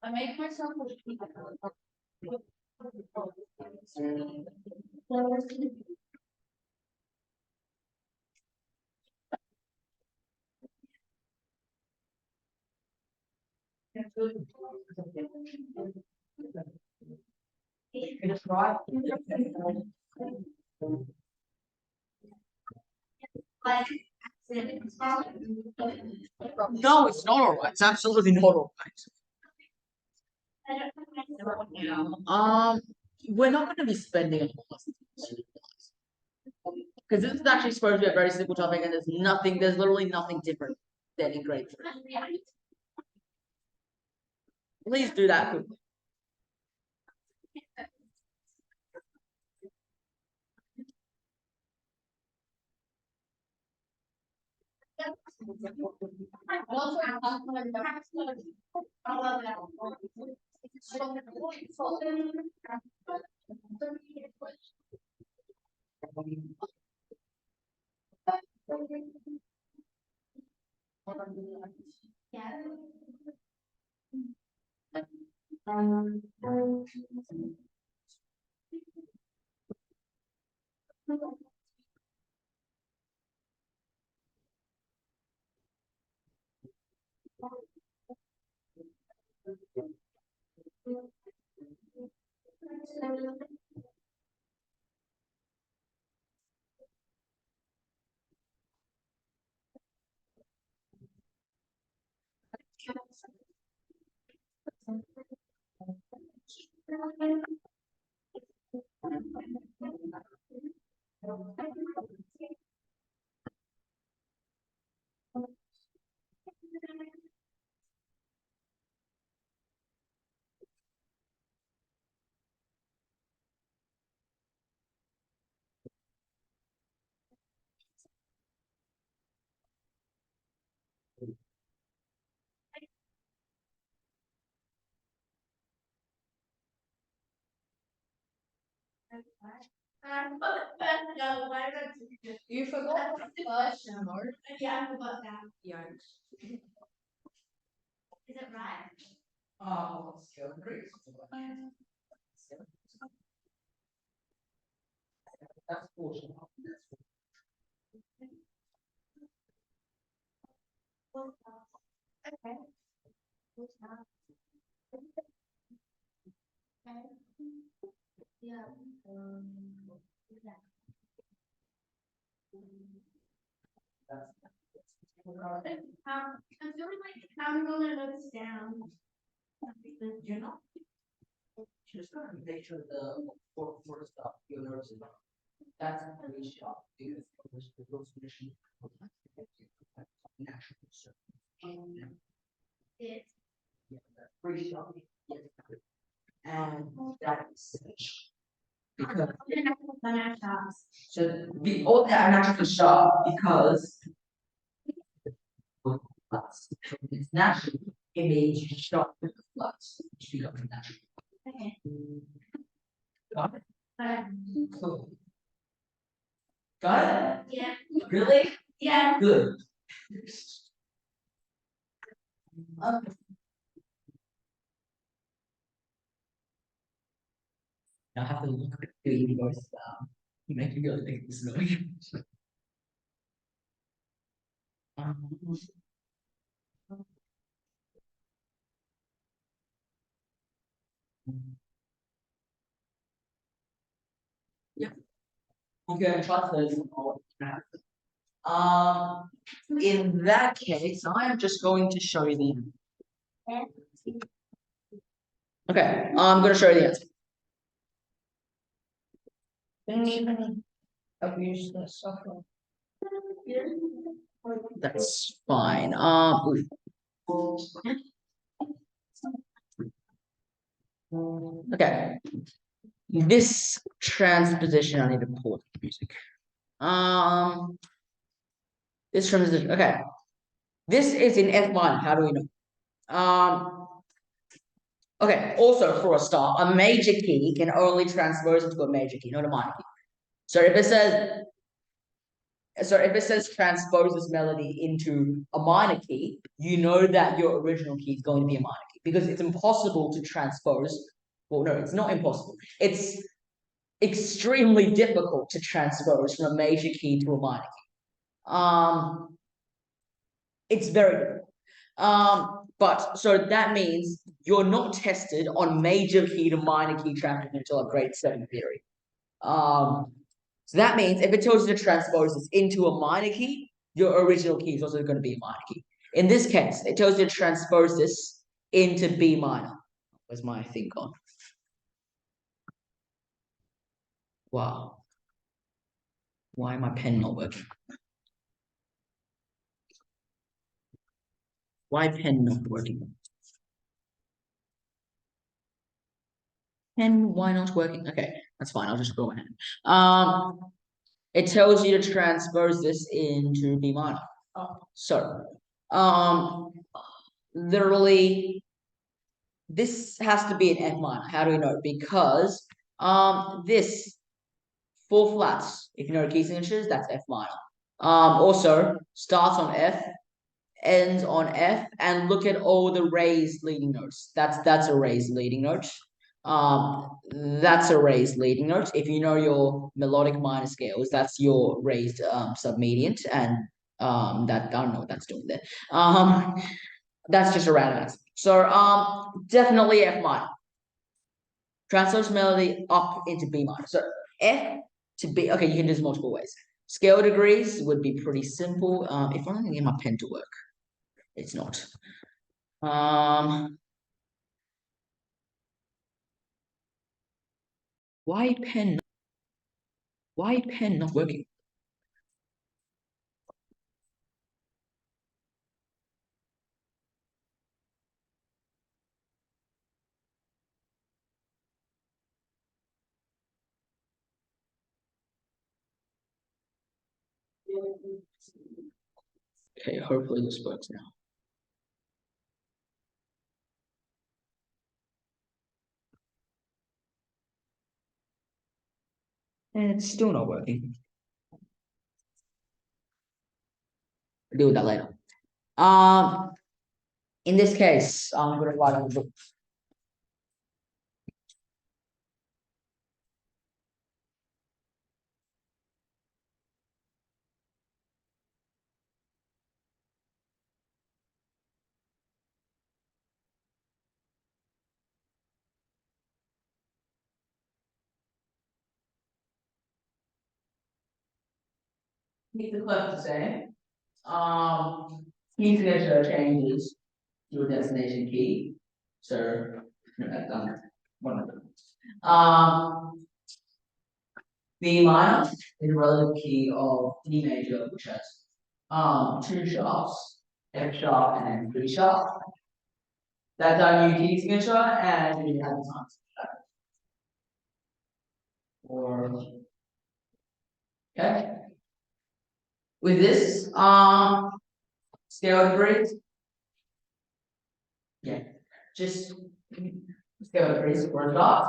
I make myself. No, it's not alright. It's absolutely not alright. We're not going to be spending a lot because this is actually supposed to be a very simple topic, and there's literally nothing different than in grade 3. Please do that quickly. You forgot the first word. Yeah, I forgot that. Yikes. Is it right? Skill increase. That's bullshit. Okay. Yeah. I'm feeling like I'm gonna note this down. You're not. Just gotta make sure the for stuff you notice about. That's a pretty shot because the those conditions. Natural concern. It's Yeah, that's pretty shot. And that's because so the all that natural shot because flats. It's natural image shot with the flats. Which we got from natural. Okay. Got it? Alright. Cool. Got it? Yeah. Really? Yeah. Good. Okay. I have to look at the universe. You make me really think this noise. Um, yeah. Okay, trust those. In that case, I am just going to show you the. Okay, I'm going to show you the answer. Didn't even abuse this, okay. That's fine. Okay. This transposition, I need to pull the music. This transposition, okay. This is in F minor. How do we know? Okay. Also, for a start, a major key can only transpose into a major key, not a minor key. So if it says transpose this melody into a minor key, you know that your original key is going to be a minor key because it's impossible to transpose. Well, no, it's not impossible. It's extremely difficult to transpose from a major key to a minor key. It's very difficult. But so that means you're not tested on major key to minor key transition until a grade 7 theory. So that means if it tells you to transpose this into a minor key, your original key is also going to be a minor key. In this case, it tells you to transpose this into B minor. Where's my thing gone? Wow. Why my pen not working? Why pen not working? Pen, why not working? Okay, that's fine. I'll just go ahead. It tells you to transpose this into B minor. So, literally, this has to be an F minor. How do we know? Because this 4 flats, if you know key signatures, that's F minor. Also starts on F, ends on F, and look at all the raised leading notes. That's a raised leading note. That's a raised leading note. If you know your melodic minor scales, that's your raised submediant, and that I don't know what that's doing there. That's just a random answer. So definitely F minor. Transpose melody up into B minor. So F to B. Okay, you can do this multiple ways. Scale degrees would be pretty simple. If I can get my pen to work, it's not. Why pen? Why pen not working? Okay, hopefully this works now. And it's still not working. I'll deal with that later. In this case, I'm gonna write on the book. Keep the clip the same. Key signature changes to a destination key. So that's done. One of them. B minor is a relative key of D major, which has 2 sharps, F sharp and D sharp. That's our new key signature, and we have the times. Or okay. With this, scale degrees, just let's go to Greece for a start.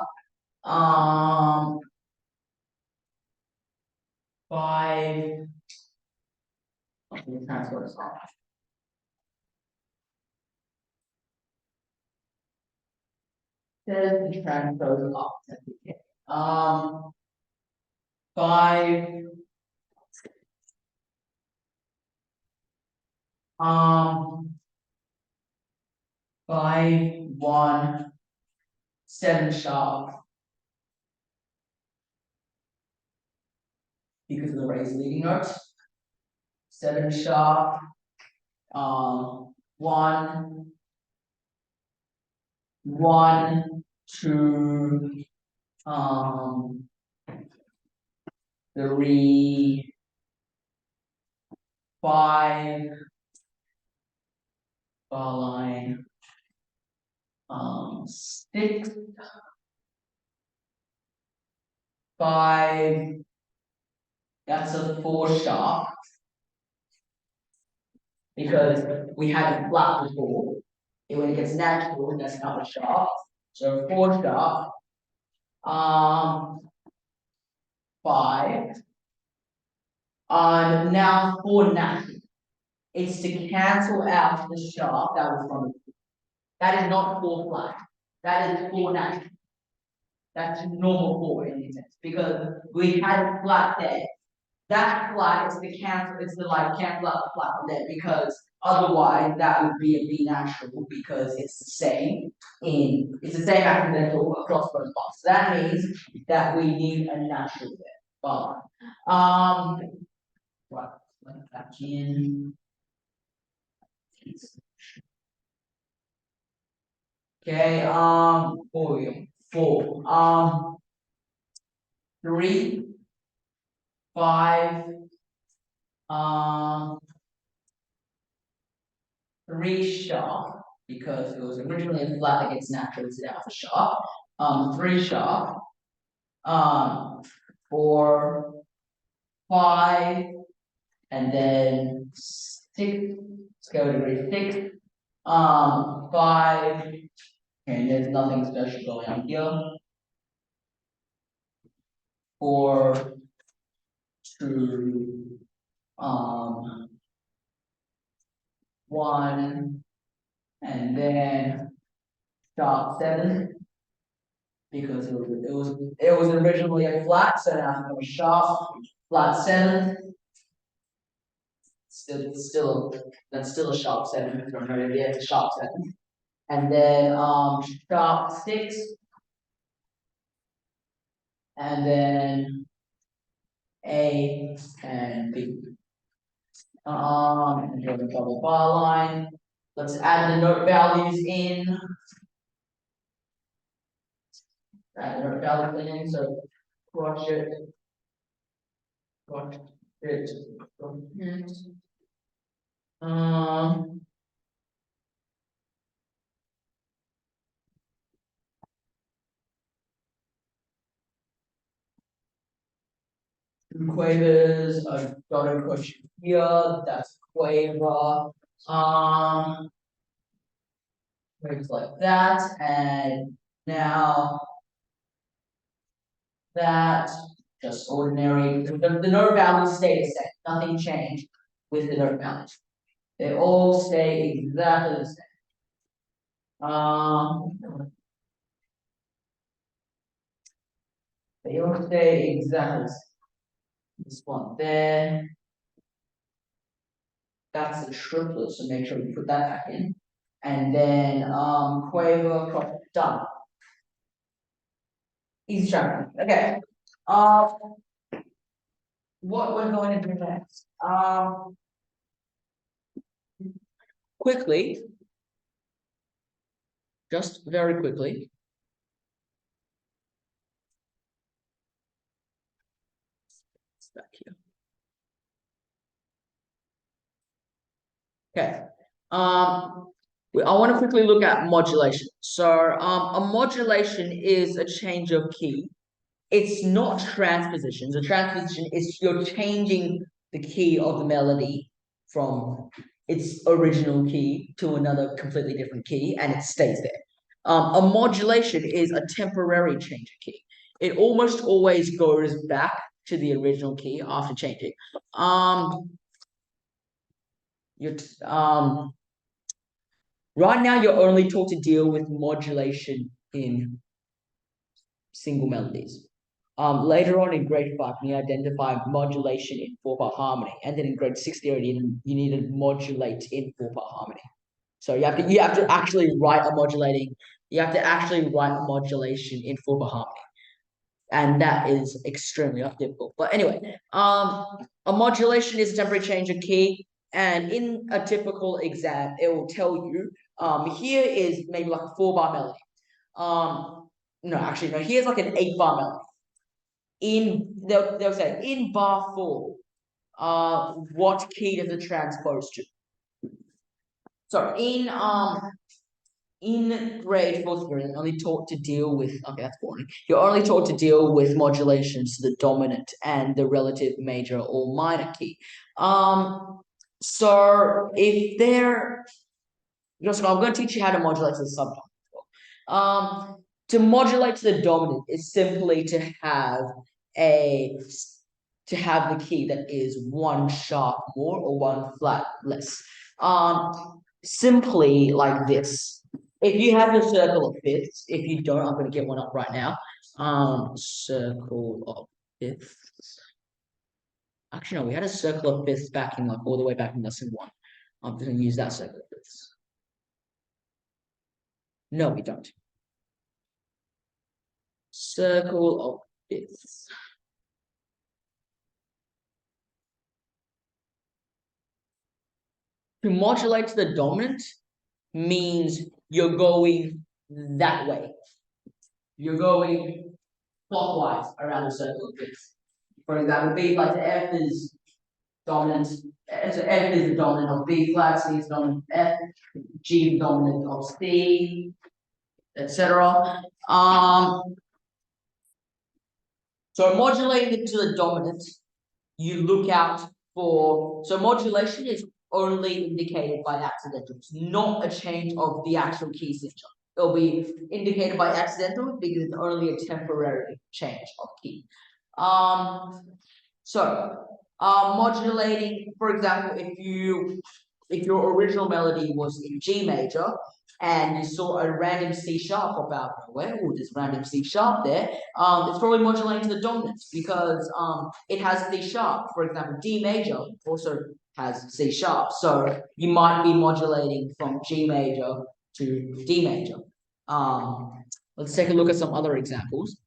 5. Let me transfer this off. Says the transpose off. 5. 5, 1, 7 sharp. Because of the raised leading note. 7 sharp. 1, 1, 2, 3, 5, bar line, 6, 5, that's a 4 sharp, because we had a flat before. And when it gets natural, that's not a sharp. So 4 sharp, 5, now 4 natural. It's to cancel out the sharp that was from the. That is not 4 flat. That is 4 natural. That's normal 4 in this sense, because we had a flat there. That flat is the cancel, it's the like cancel out the flat there, because otherwise that would be a B natural, because it's the same accidental across both parts. So that means that we need a natural there. But right, back in. Okay, 4. 3, 5, 3 sharp, because it was originally a flat that gets natural, it's now a sharp. 3 sharp. 4, 5, and then 6. Let's go to degree 6. 5. And there's nothing special going on here. 4, 2, 1, and then sharp 7, because it was originally a flat, so now it's a sharp, flat 7. That's still a sharp 7. It's a sharp 7. And then sharp 6, and then A and B. And here's a double bar line. Let's add the note values in. Add the note values in, so crush it. Two quavers, I've got a crush here, that's quaver. Quavers like that, and now that just ordinary, the note values stay the same, nothing changed with the note values. They all stay exactly the same. They all stay exactly the same. This one there. That's the triplet, so make sure you put that back in. And then quaver, done. Easy track. Okay. What we're going to do next. Quickly, just very quickly. It's back here. Okay. I want to quickly look at modulation. So, a modulation is a change of key. It's not transpositions. A transposition is you're changing the key of the melody from its original key to another completely different key, and it stays there. A modulation is a temporary change of key. It almost always goes back to the original key after changing. You're right now you're only taught to deal with modulation in single melodies. Later on in grade 5, you identify modulation in 4-part harmony, and then in grade 6 theory, you need to modulate in 4-part harmony. So you have to actually write a modulation in 4-part harmony, and that is extremely difficult. But anyway, a modulation is a temporary change of key, and in a typical exam, it will tell you, here is maybe like a 4-bar melody. No, actually, no, here's like an 8-bar melody. They'll say in bar 4, what key does it transpose to? So in grade 4, you're only taught to deal with, okay, that's boring. You're only taught to deal with modulations to the dominant and the relative major or minor key. So if they're, I'm going to teach you how to modulate to the subdominant. To modulate to the dominant is simply to have the key that is 1 sharp more or 1 flat less. Simply like this. If you have your circle of fifths, if you don't, I'm going to get one up right now. Circle of fifths. Actually, no, we had a circle of fifths back in all the way back in lesson 1. I'm going to use that circle of fifths. No, we don't. Circle of fifths. To modulate to the dominant means you're going that way. You're going clockwise around the circle of fifths. For example, B flat to F is dominant. So F is the dominant of B flat, C is dominant of F, G is dominant of C, etc. So modulating to the dominant, you look out for. So modulation is only indicated by accidental. It's not a change of the actual key signature. It'll be indicated by accidental because it's only a temporary change of key. Modulating, for example, if your original melody was in G major and you saw a random C sharp pop out of nowhere, or there's random C sharp there, it's probably modulating to the dominance because it has C sharp. For example, D major also has C sharp, so you might be modulating from G major to D major. Let's take a look at some other examples.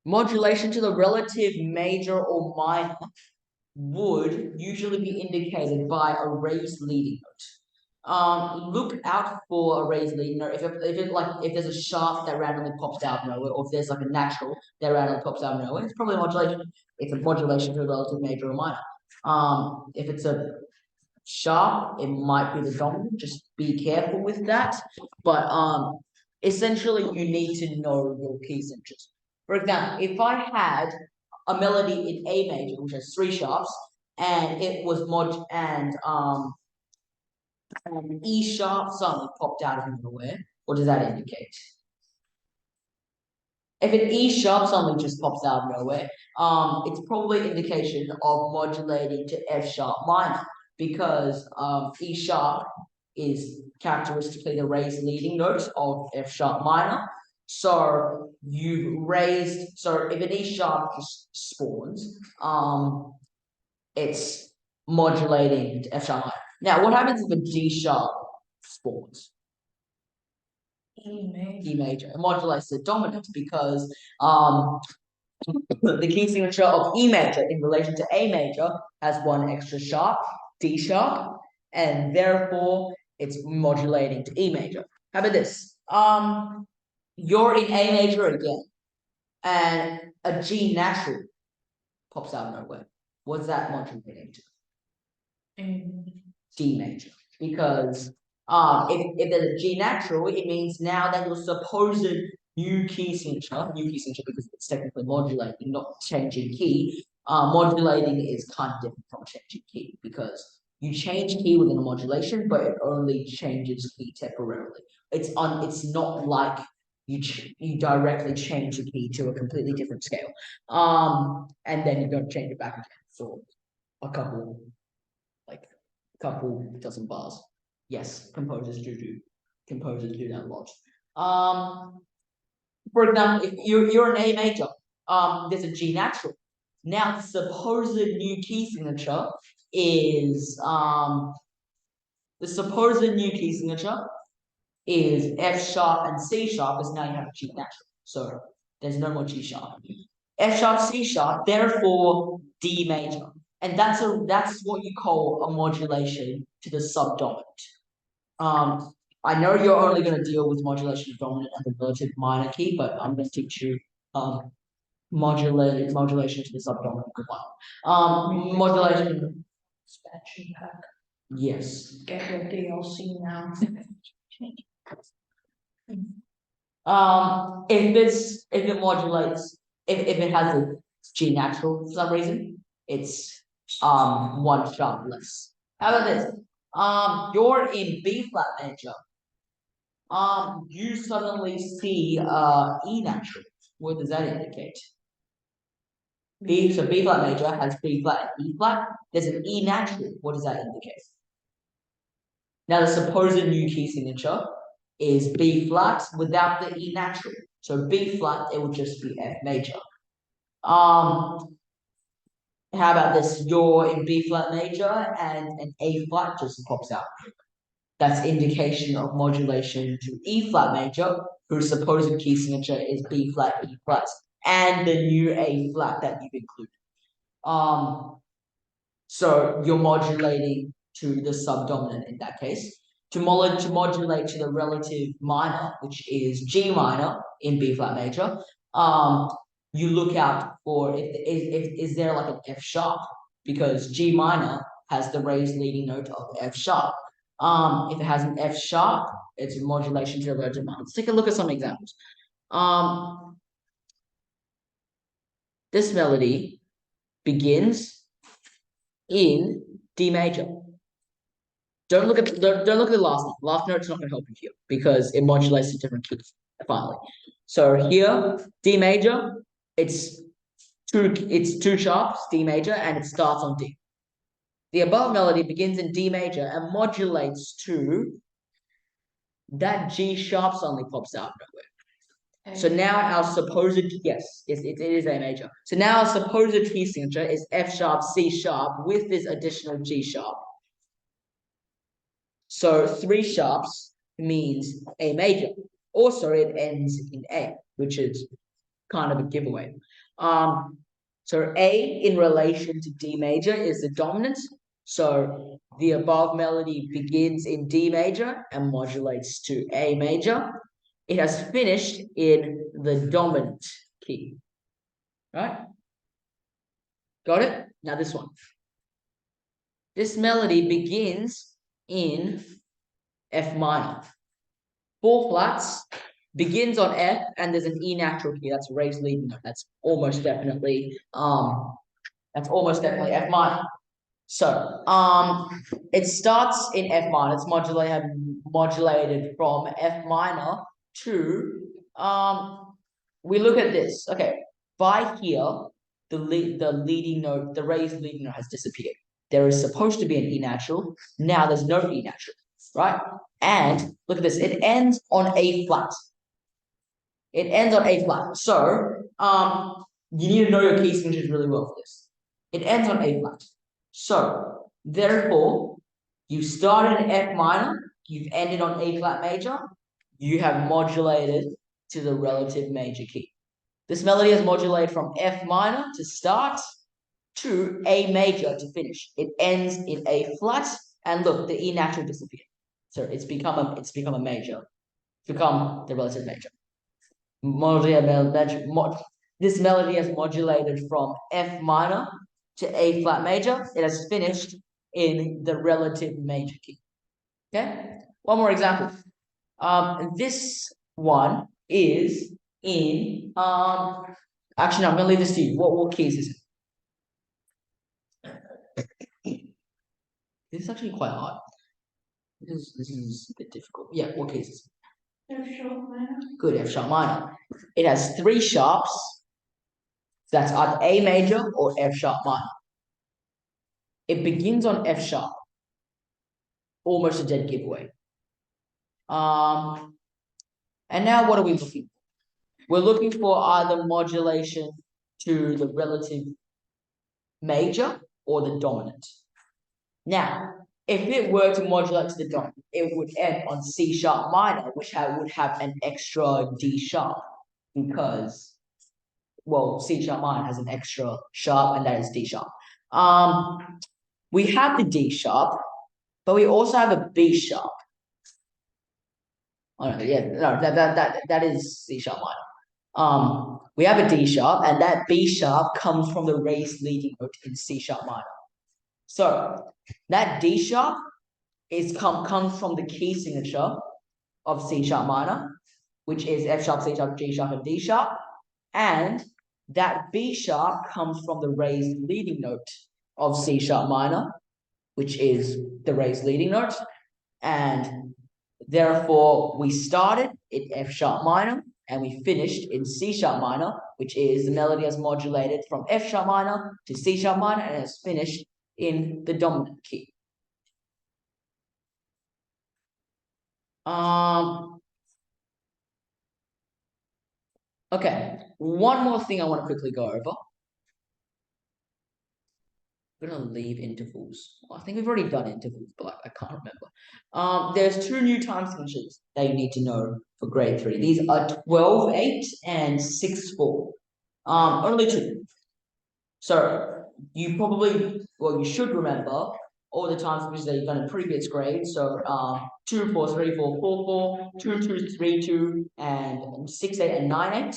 Modulation to the relative major or minor would usually be indicated by a raised leading note. Look out for a raised leading note. If there's a sharp that randomly pops out of nowhere, or if there's like a natural that randomly pops out of nowhere, it's probably a modulation. It's a modulation to a relative major or minor. If it's a sharp, it might be the dominant. Just be careful with that. But essentially, you need to know your key signatures. For example, if I had a melody in A major, which has 3 sharps, and it was an E sharp suddenly popped out of nowhere, what does that indicate? If an E sharp suddenly just pops out of nowhere, it's probably an indication of modulating to F sharp minor, because E sharp is characteristically the raised leading note of F sharp minor. So you've raised, so if an E sharp just spawns, it's modulating to F sharp minor. Now, what happens if a D sharp spawns? E major. It modulates the dominant because the key signature of E major in relation to A major has 1 extra sharp, D sharp, and therefore it's modulating to E major. How about this? You're in A major again, and a G natural pops out of nowhere. What's that modulating to? D major. Because if there's a G natural, it means now that your supposed new key signature because it's technically modulating, not changing key. Modulating is kind of different from changing key because You change key within a modulation, but it only changes key temporarily. It's not like you directly change the key to a completely different scale. And then you don't change it back again for a couple dozen bars. Yes, composers do that a lot. For example, if you're an A major, there's a G natural. Now the supposed new key signature is F sharp and C sharp, because now you have a G natural. So there's no more G sharp. F sharp, C sharp, therefore D major. And that's what you call a modulation to the subdominant. I know you're only going to deal with modulation of dominant and the relative minor key, but I'm going to teach you modulation to the subdominant as well. Modulation. Expansion pack. Yes. Get your DLC now. If it modulates, if it has a G natural for some reason, it's one sharp less. How about this? You're in B flat major. You suddenly see E natural. What does that indicate? B flat major has B flat and E flat. There's an E natural. What does that indicate? Now the supposed new key signature is B flat without the E natural. So B flat, it would just be F major. How about this? You're in B flat major and an A flat just pops out. That's indication of modulation to E flat major, whose supposed key signature is B flat, E flat, and the new A flat that you've included. So you're modulating to the subdominant in that case. To modulate to the relative minor, which is G minor in B flat major, you look out for is there like an F sharp, because G minor has the raised leading note of F sharp. If it has an F sharp, it's a modulation to the relative minor. Let's take a look at some examples. This melody begins in D major. Don't look at the last note. Last note's not going to help you here because it modulates to different keys. Finally, so here D major, it's two sharps, D major, and it starts on D. The above melody begins in D major and modulates to that G sharp suddenly pops out nowhere. So now our supposed yes, it is A major. So now our supposed key signature is F sharp, C sharp with this additional G sharp. So three sharps means A major. Also, it ends in A, which is kind of a giveaway. So A in relation to D major is the dominant. So the above melody begins in D major and modulates to A major. It has finished in the dominant key. Right? Got it? Now this one. This melody begins in F minor. Four flats, begins on F, and there's an E natural key. That's raised leading note. That's almost definitely F minor. So it starts in F minor. It's modulated from F minor to we look at this. Okay, by here, the leading note, the raised leading note has disappeared. There is supposed to be an E natural. Now there's no E natural, right? And look at this, it ends on A flat. It ends on A flat. So you need to know your key signatures really well for this. It ends on A flat. So therefore, you started in F minor, you've ended on A flat major, you have modulated to the relative major key. This melody is modulated from F minor to start to A major to finish. It ends in A flat, and look, the E natural disappeared. So it's become a major. It's become the relative major. This melody has modulated from F minor to A flat major. It has finished in the relative major key. Okay, one more example. This one is in actually, no, I'm gonna leave this to you. What keys is it? This is actually quite hard. This is a bit difficult. Yeah, what cases? F sharp minor. Good, F sharp minor. It has three sharps. That's either A major or F sharp minor. It begins on F sharp. Almost a dead giveaway. And now what are we looking for? We're looking for either modulation to the relative major or the dominant. Now, if it were to modulate to the dominant, it would end on C sharp minor, which would have an extra D sharp because, well, C sharp minor has an extra sharp, and that is D sharp. We have the D sharp, but we also have a B sharp. Oh no, yeah, no, that is C sharp minor. We have a D sharp, and that B sharp comes from the raised leading note in C sharp minor. So that D sharp comes from the key signature of C sharp minor, which is F sharp, C sharp, G sharp, and D sharp, and that B sharp comes from the raised leading note of C sharp minor, which is the raised leading note, and therefore we started in F sharp minor and we finished in C sharp minor, which is the melody has modulated from F sharp minor to C sharp minor and has finished in the dominant key. Okay, one more thing I want to quickly go over. I'm gonna leave intervals. I think we've already done intervals, but I can't remember. There's two new time signatures that you need to know for grade 3. These are 12-8 and 6-4. Only two. So you probably, well, you should remember all the time signatures that you've done in previous grades. So 2, 4, 3, 4, 4, 4, 2, 2, 3, 2, and 6, 8, and 9, 8.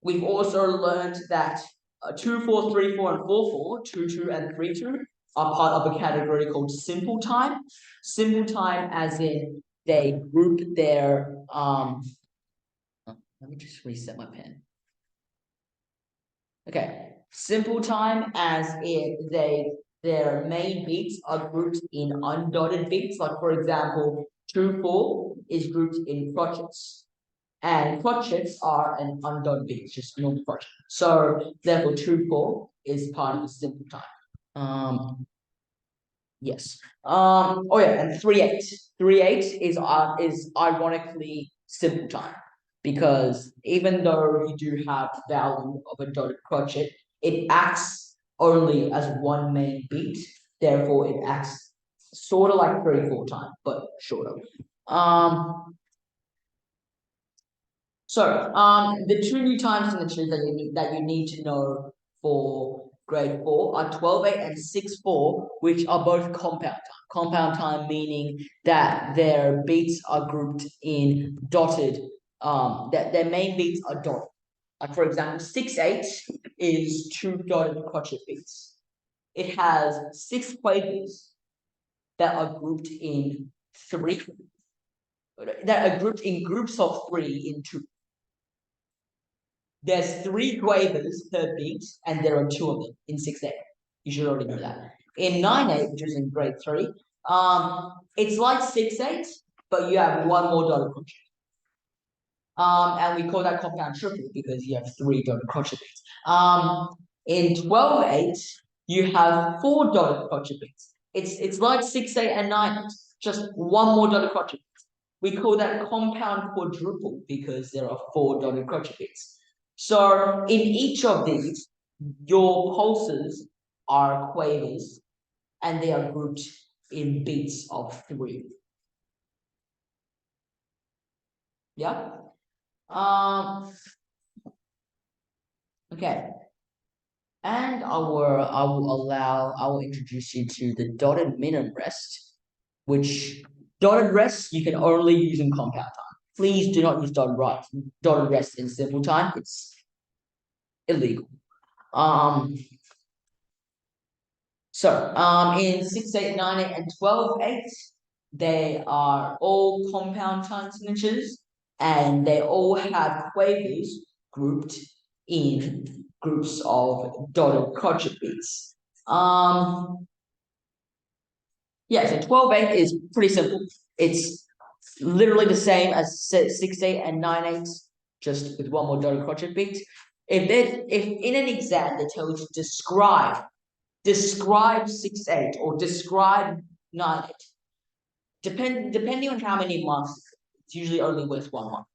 We've also learned that 2, 4, 3, 4, and 4, 4, 2, 2, and 3, 2 are part of a category called simple time. Simple time as in they group their let me just reset my pen. Okay, simple time as in their main beats are grouped in undotted beats. Like for example, 2, 4 is grouped in crotchets. And crotchets are an undotted beat, just normal crotchet. So therefore 2, 4 is part of the simple time. Yes. Oh yeah, and 3, 8. 3, 8 is ironically simple time. Because even though you do have value of a dotted crotchet, it acts only as one main beat. Therefore, it acts sort of like 3, 4 time, but shorter. So, the two new time signatures that you need to know for grade 4 are 12-8 and 6-4, which are both compound time. Compound time meaning that their beats are grouped in dotted, that their main beats are dotted. Like for example, 6-8 is 2 dotted crotchet beats. It has 6 quavers that are grouped in 3, that are grouped in groups of 3 in 2. There's 3 quavers per beat, and there are 2 of them in 6-8. You should already know that. In 9-8, which is in grade 3, it's like 6-8, but you have one more dotted crotchet. And we call that compound triple because you have 3 dotted crotchet beats. In 12-8, you have 4 dotted crotchet beats. It's like 6-8 and 9-8, just one more dotted crotchet beat. We call that compound quadruple because there are 4 dotted crotchet beats. So in each of these, your pulses are quavers, and they are grouped in beats of 3. Yeah. Okay. And I will introduce you to the dotted minimum rest, which dotted rest you can only use in compound time. Please do not use dotted rest in simple time. It's illegal. In 6, 8, 9, 8, and 12, 8, they are all compound time signatures, and they all have quavers grouped in groups of dotted crotchet beats. Yeah, so 12/8 is pretty simple. It's literally the same as 6/8 and 9/8, just with one more dotted crotchet beat. If in an exam they tell you to describe 6/8 or describe 9/8, depending on how many months, it's usually only worth 1 month.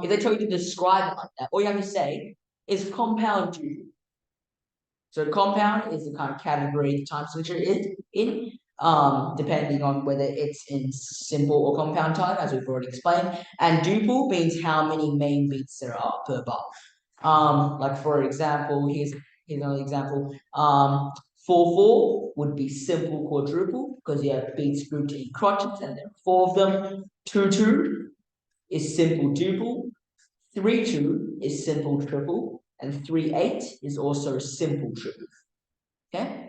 If they tell you to describe it like that, all you have to say is compound duple. So compound is the kind of category the time signature is in, depending on whether it's in simple or compound time, as we've already explained. And duple means how many main beats there are per bar. Like for example, here's another example. 4/4 would be simple quadruple because you have beats grouped in crotchets and there are 4 of them. 2/2 is simple duple. 3/2 is simple triple, and 3/8 is also a simple triple. Okay.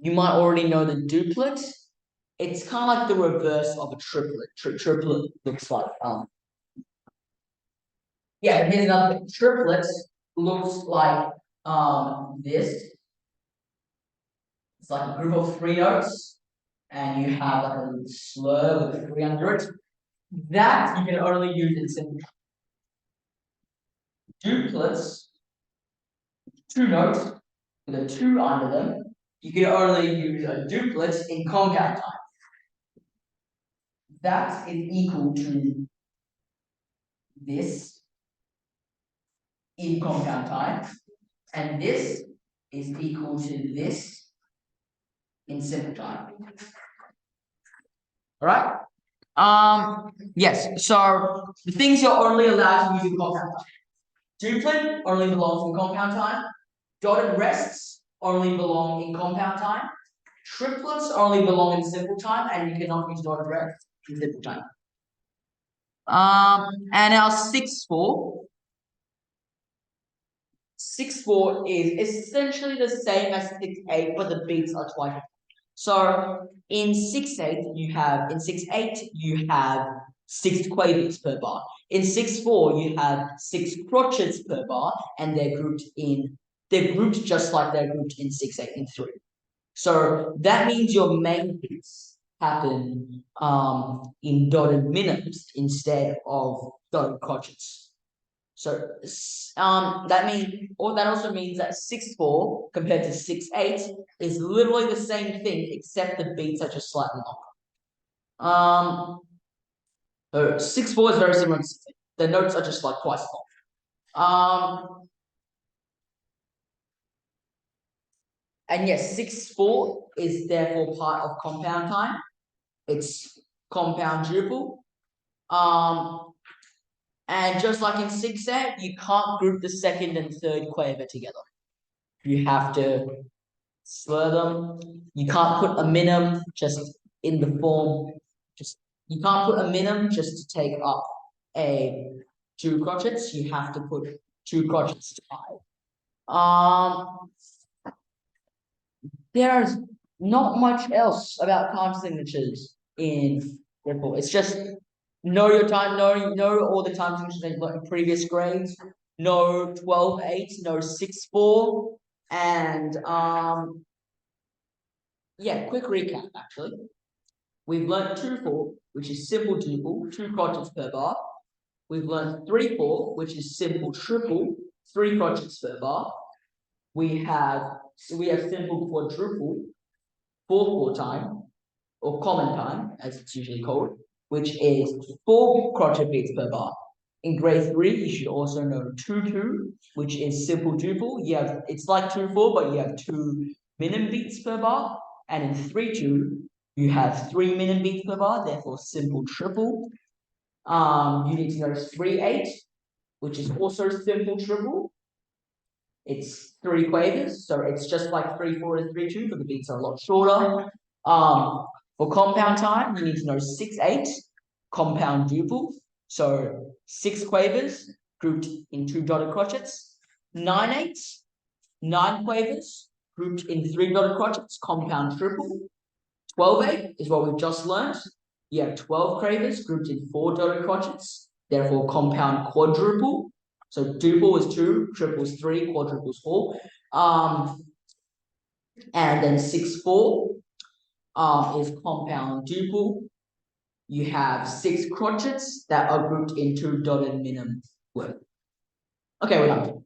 You might already know the duplet. It's kind of like the reverse of a triplet. Triplet looks like yeah. Here's another thing. Triplet looks like this. It's like a group of 3 notes, and you have like a slur with a 3 under it. That you can only use in simple. Duplets, 2 notes with a 2 under them. You can only use a duplet in compound time. That is equal to this in compound time, and this is equal to this in simple time. All right. Yes. So the things you're only allowed to use in compound time. Duplet only belongs in compound time. Dotted rests only belong in compound time. Triplets only belong in simple time, and you cannot use dotted rests in simple time. And our 6/4. 6/4 is essentially the same as 6/8, but the beats are twice. So in 6/8 you have 6 quavers per bar. In 6/4 you have 6 crotchets per bar, and they're grouped just like they're grouped in 6/8 in 3. So that means your main beats happen in dotted minims instead of dotted crotchets. So that also means that 6/4 compared to 6/8 is literally the same thing, except the beats are just slightly longer. 6/4 is very similar to 6/8. The notes are just like twice as long. And yes, 6/4 is therefore part of compound time. It's compound duple. And just like in 6/8, you can't group the second and third quaver together. You have to slur them. You can't put a minim just in the form. You can't put a minim just to take up a 2 crotchets. You have to put 2 crotchets to 5. There's not much else about time signatures in Ripple. It's just know your time, know all the time signatures that you've got in previous grades. Know 12/8, know 6/4, and yeah, quick recap actually. We've learned 2/4, which is simple duple, 2 crotchets per bar. We've learned 3/4, which is simple triple, 3 crotchets per bar. We have simple quadruple, 4/4 time, or common time, as it's usually called, which is 4 crotchet beats per bar. In grade 3, you should also know 2/2, which is simple duple. It's like 2/4, but you have 2 minim beats per bar. And in 3/2, you have 3 minim beats per bar, therefore simple triple. You need to know 3/8, which is also simple triple. It's 3 quavers, so it's just like 3/4 and 3/2, but the beats are a lot shorter. For compound time, you need to know 6/8, compound duple. So 6 quavers grouped in 2 dotted crotchets. 9/8, 9 quavers grouped in 3 dotted crotchets, compound triple. 12/8 is what we've just learned. You have 12 quavers grouped in 4 dotted crotchets, therefore compound quadruple. So duple is 2, triple is 3, quadruple is 4. And then 6-4 is compound duple. You have 6 crotchets that are grouped into dotted minimum work. Okay, we're done.